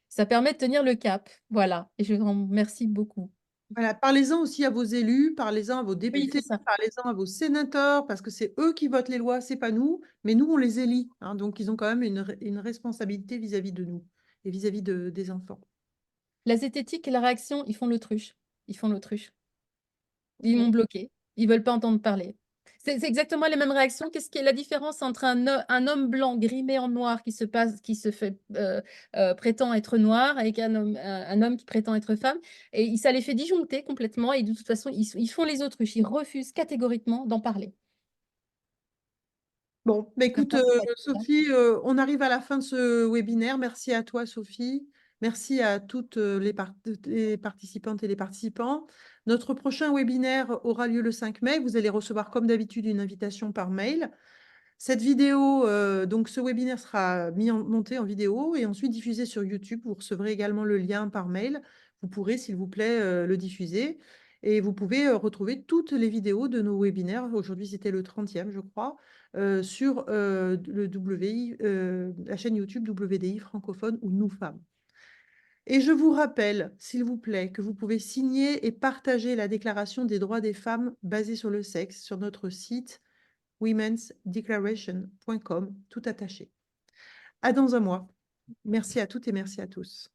Ça permet de tenir le cap. Voilà. Et je vous en remercie beaucoup. Voilà, parlez-en aussi à vos élus, parlez-en à vos Oui, députés, c'est ça. parlez-en à vos sénateurs, parce que c'est eux qui votent les lois, c'est pas nous, mais nous, on les élit, hein, donc ils ont quand même une responsabilité vis-à-vis de nous et vis-à-vis des enfants. La zététique et la réaction, ils font l'autruche. Ils font l'autruche. Ils Bon. m'ont bloqué. Ils veulent pas entendre parler. C'est exactement les mêmes réactions. Qu'est-ce qui est la différence entre un homme blanc grimé en noir qui se fait prétend être noir avec un homme qui prétend être femme, et ça les fait disjoncter complètement, et de toute façon ils font les autruches. Ils refusent catégoriquement d'en parler. Bon, bah, C'est comme écoute, ça que ça se passe. Sophie, on arrive à la fin de ce webinaire. Merci à toi, Sophie. Merci à toutes les participantes et les participants. Notre prochain webinaire aura lieu le 5 mai. Vous allez recevoir, comme d'habitude, une invitation par mail. Cette vidéo, donc ce webinaire sera monté en vidéo et ensuite diffusé sur YouTube. Vous recevrez également le lien par mail. Vous pourrez, s'il vous plaît, le diffuser. Et vous pouvez retrouver toutes les vidéos de nos webinaires. Aujourd'hui, c'était le 30e, je crois, sur le WI, la chaîne YouTube WDI francophone ou Nous Femmes. Et je vous rappelle, s'il vous plaît, que vous pouvez signer et partager la Déclaration des droits des femmes basée sur le sexe sur notre site womensdeclaration.com, tout attaché. À dans un mois. Merci à toutes et merci à tous.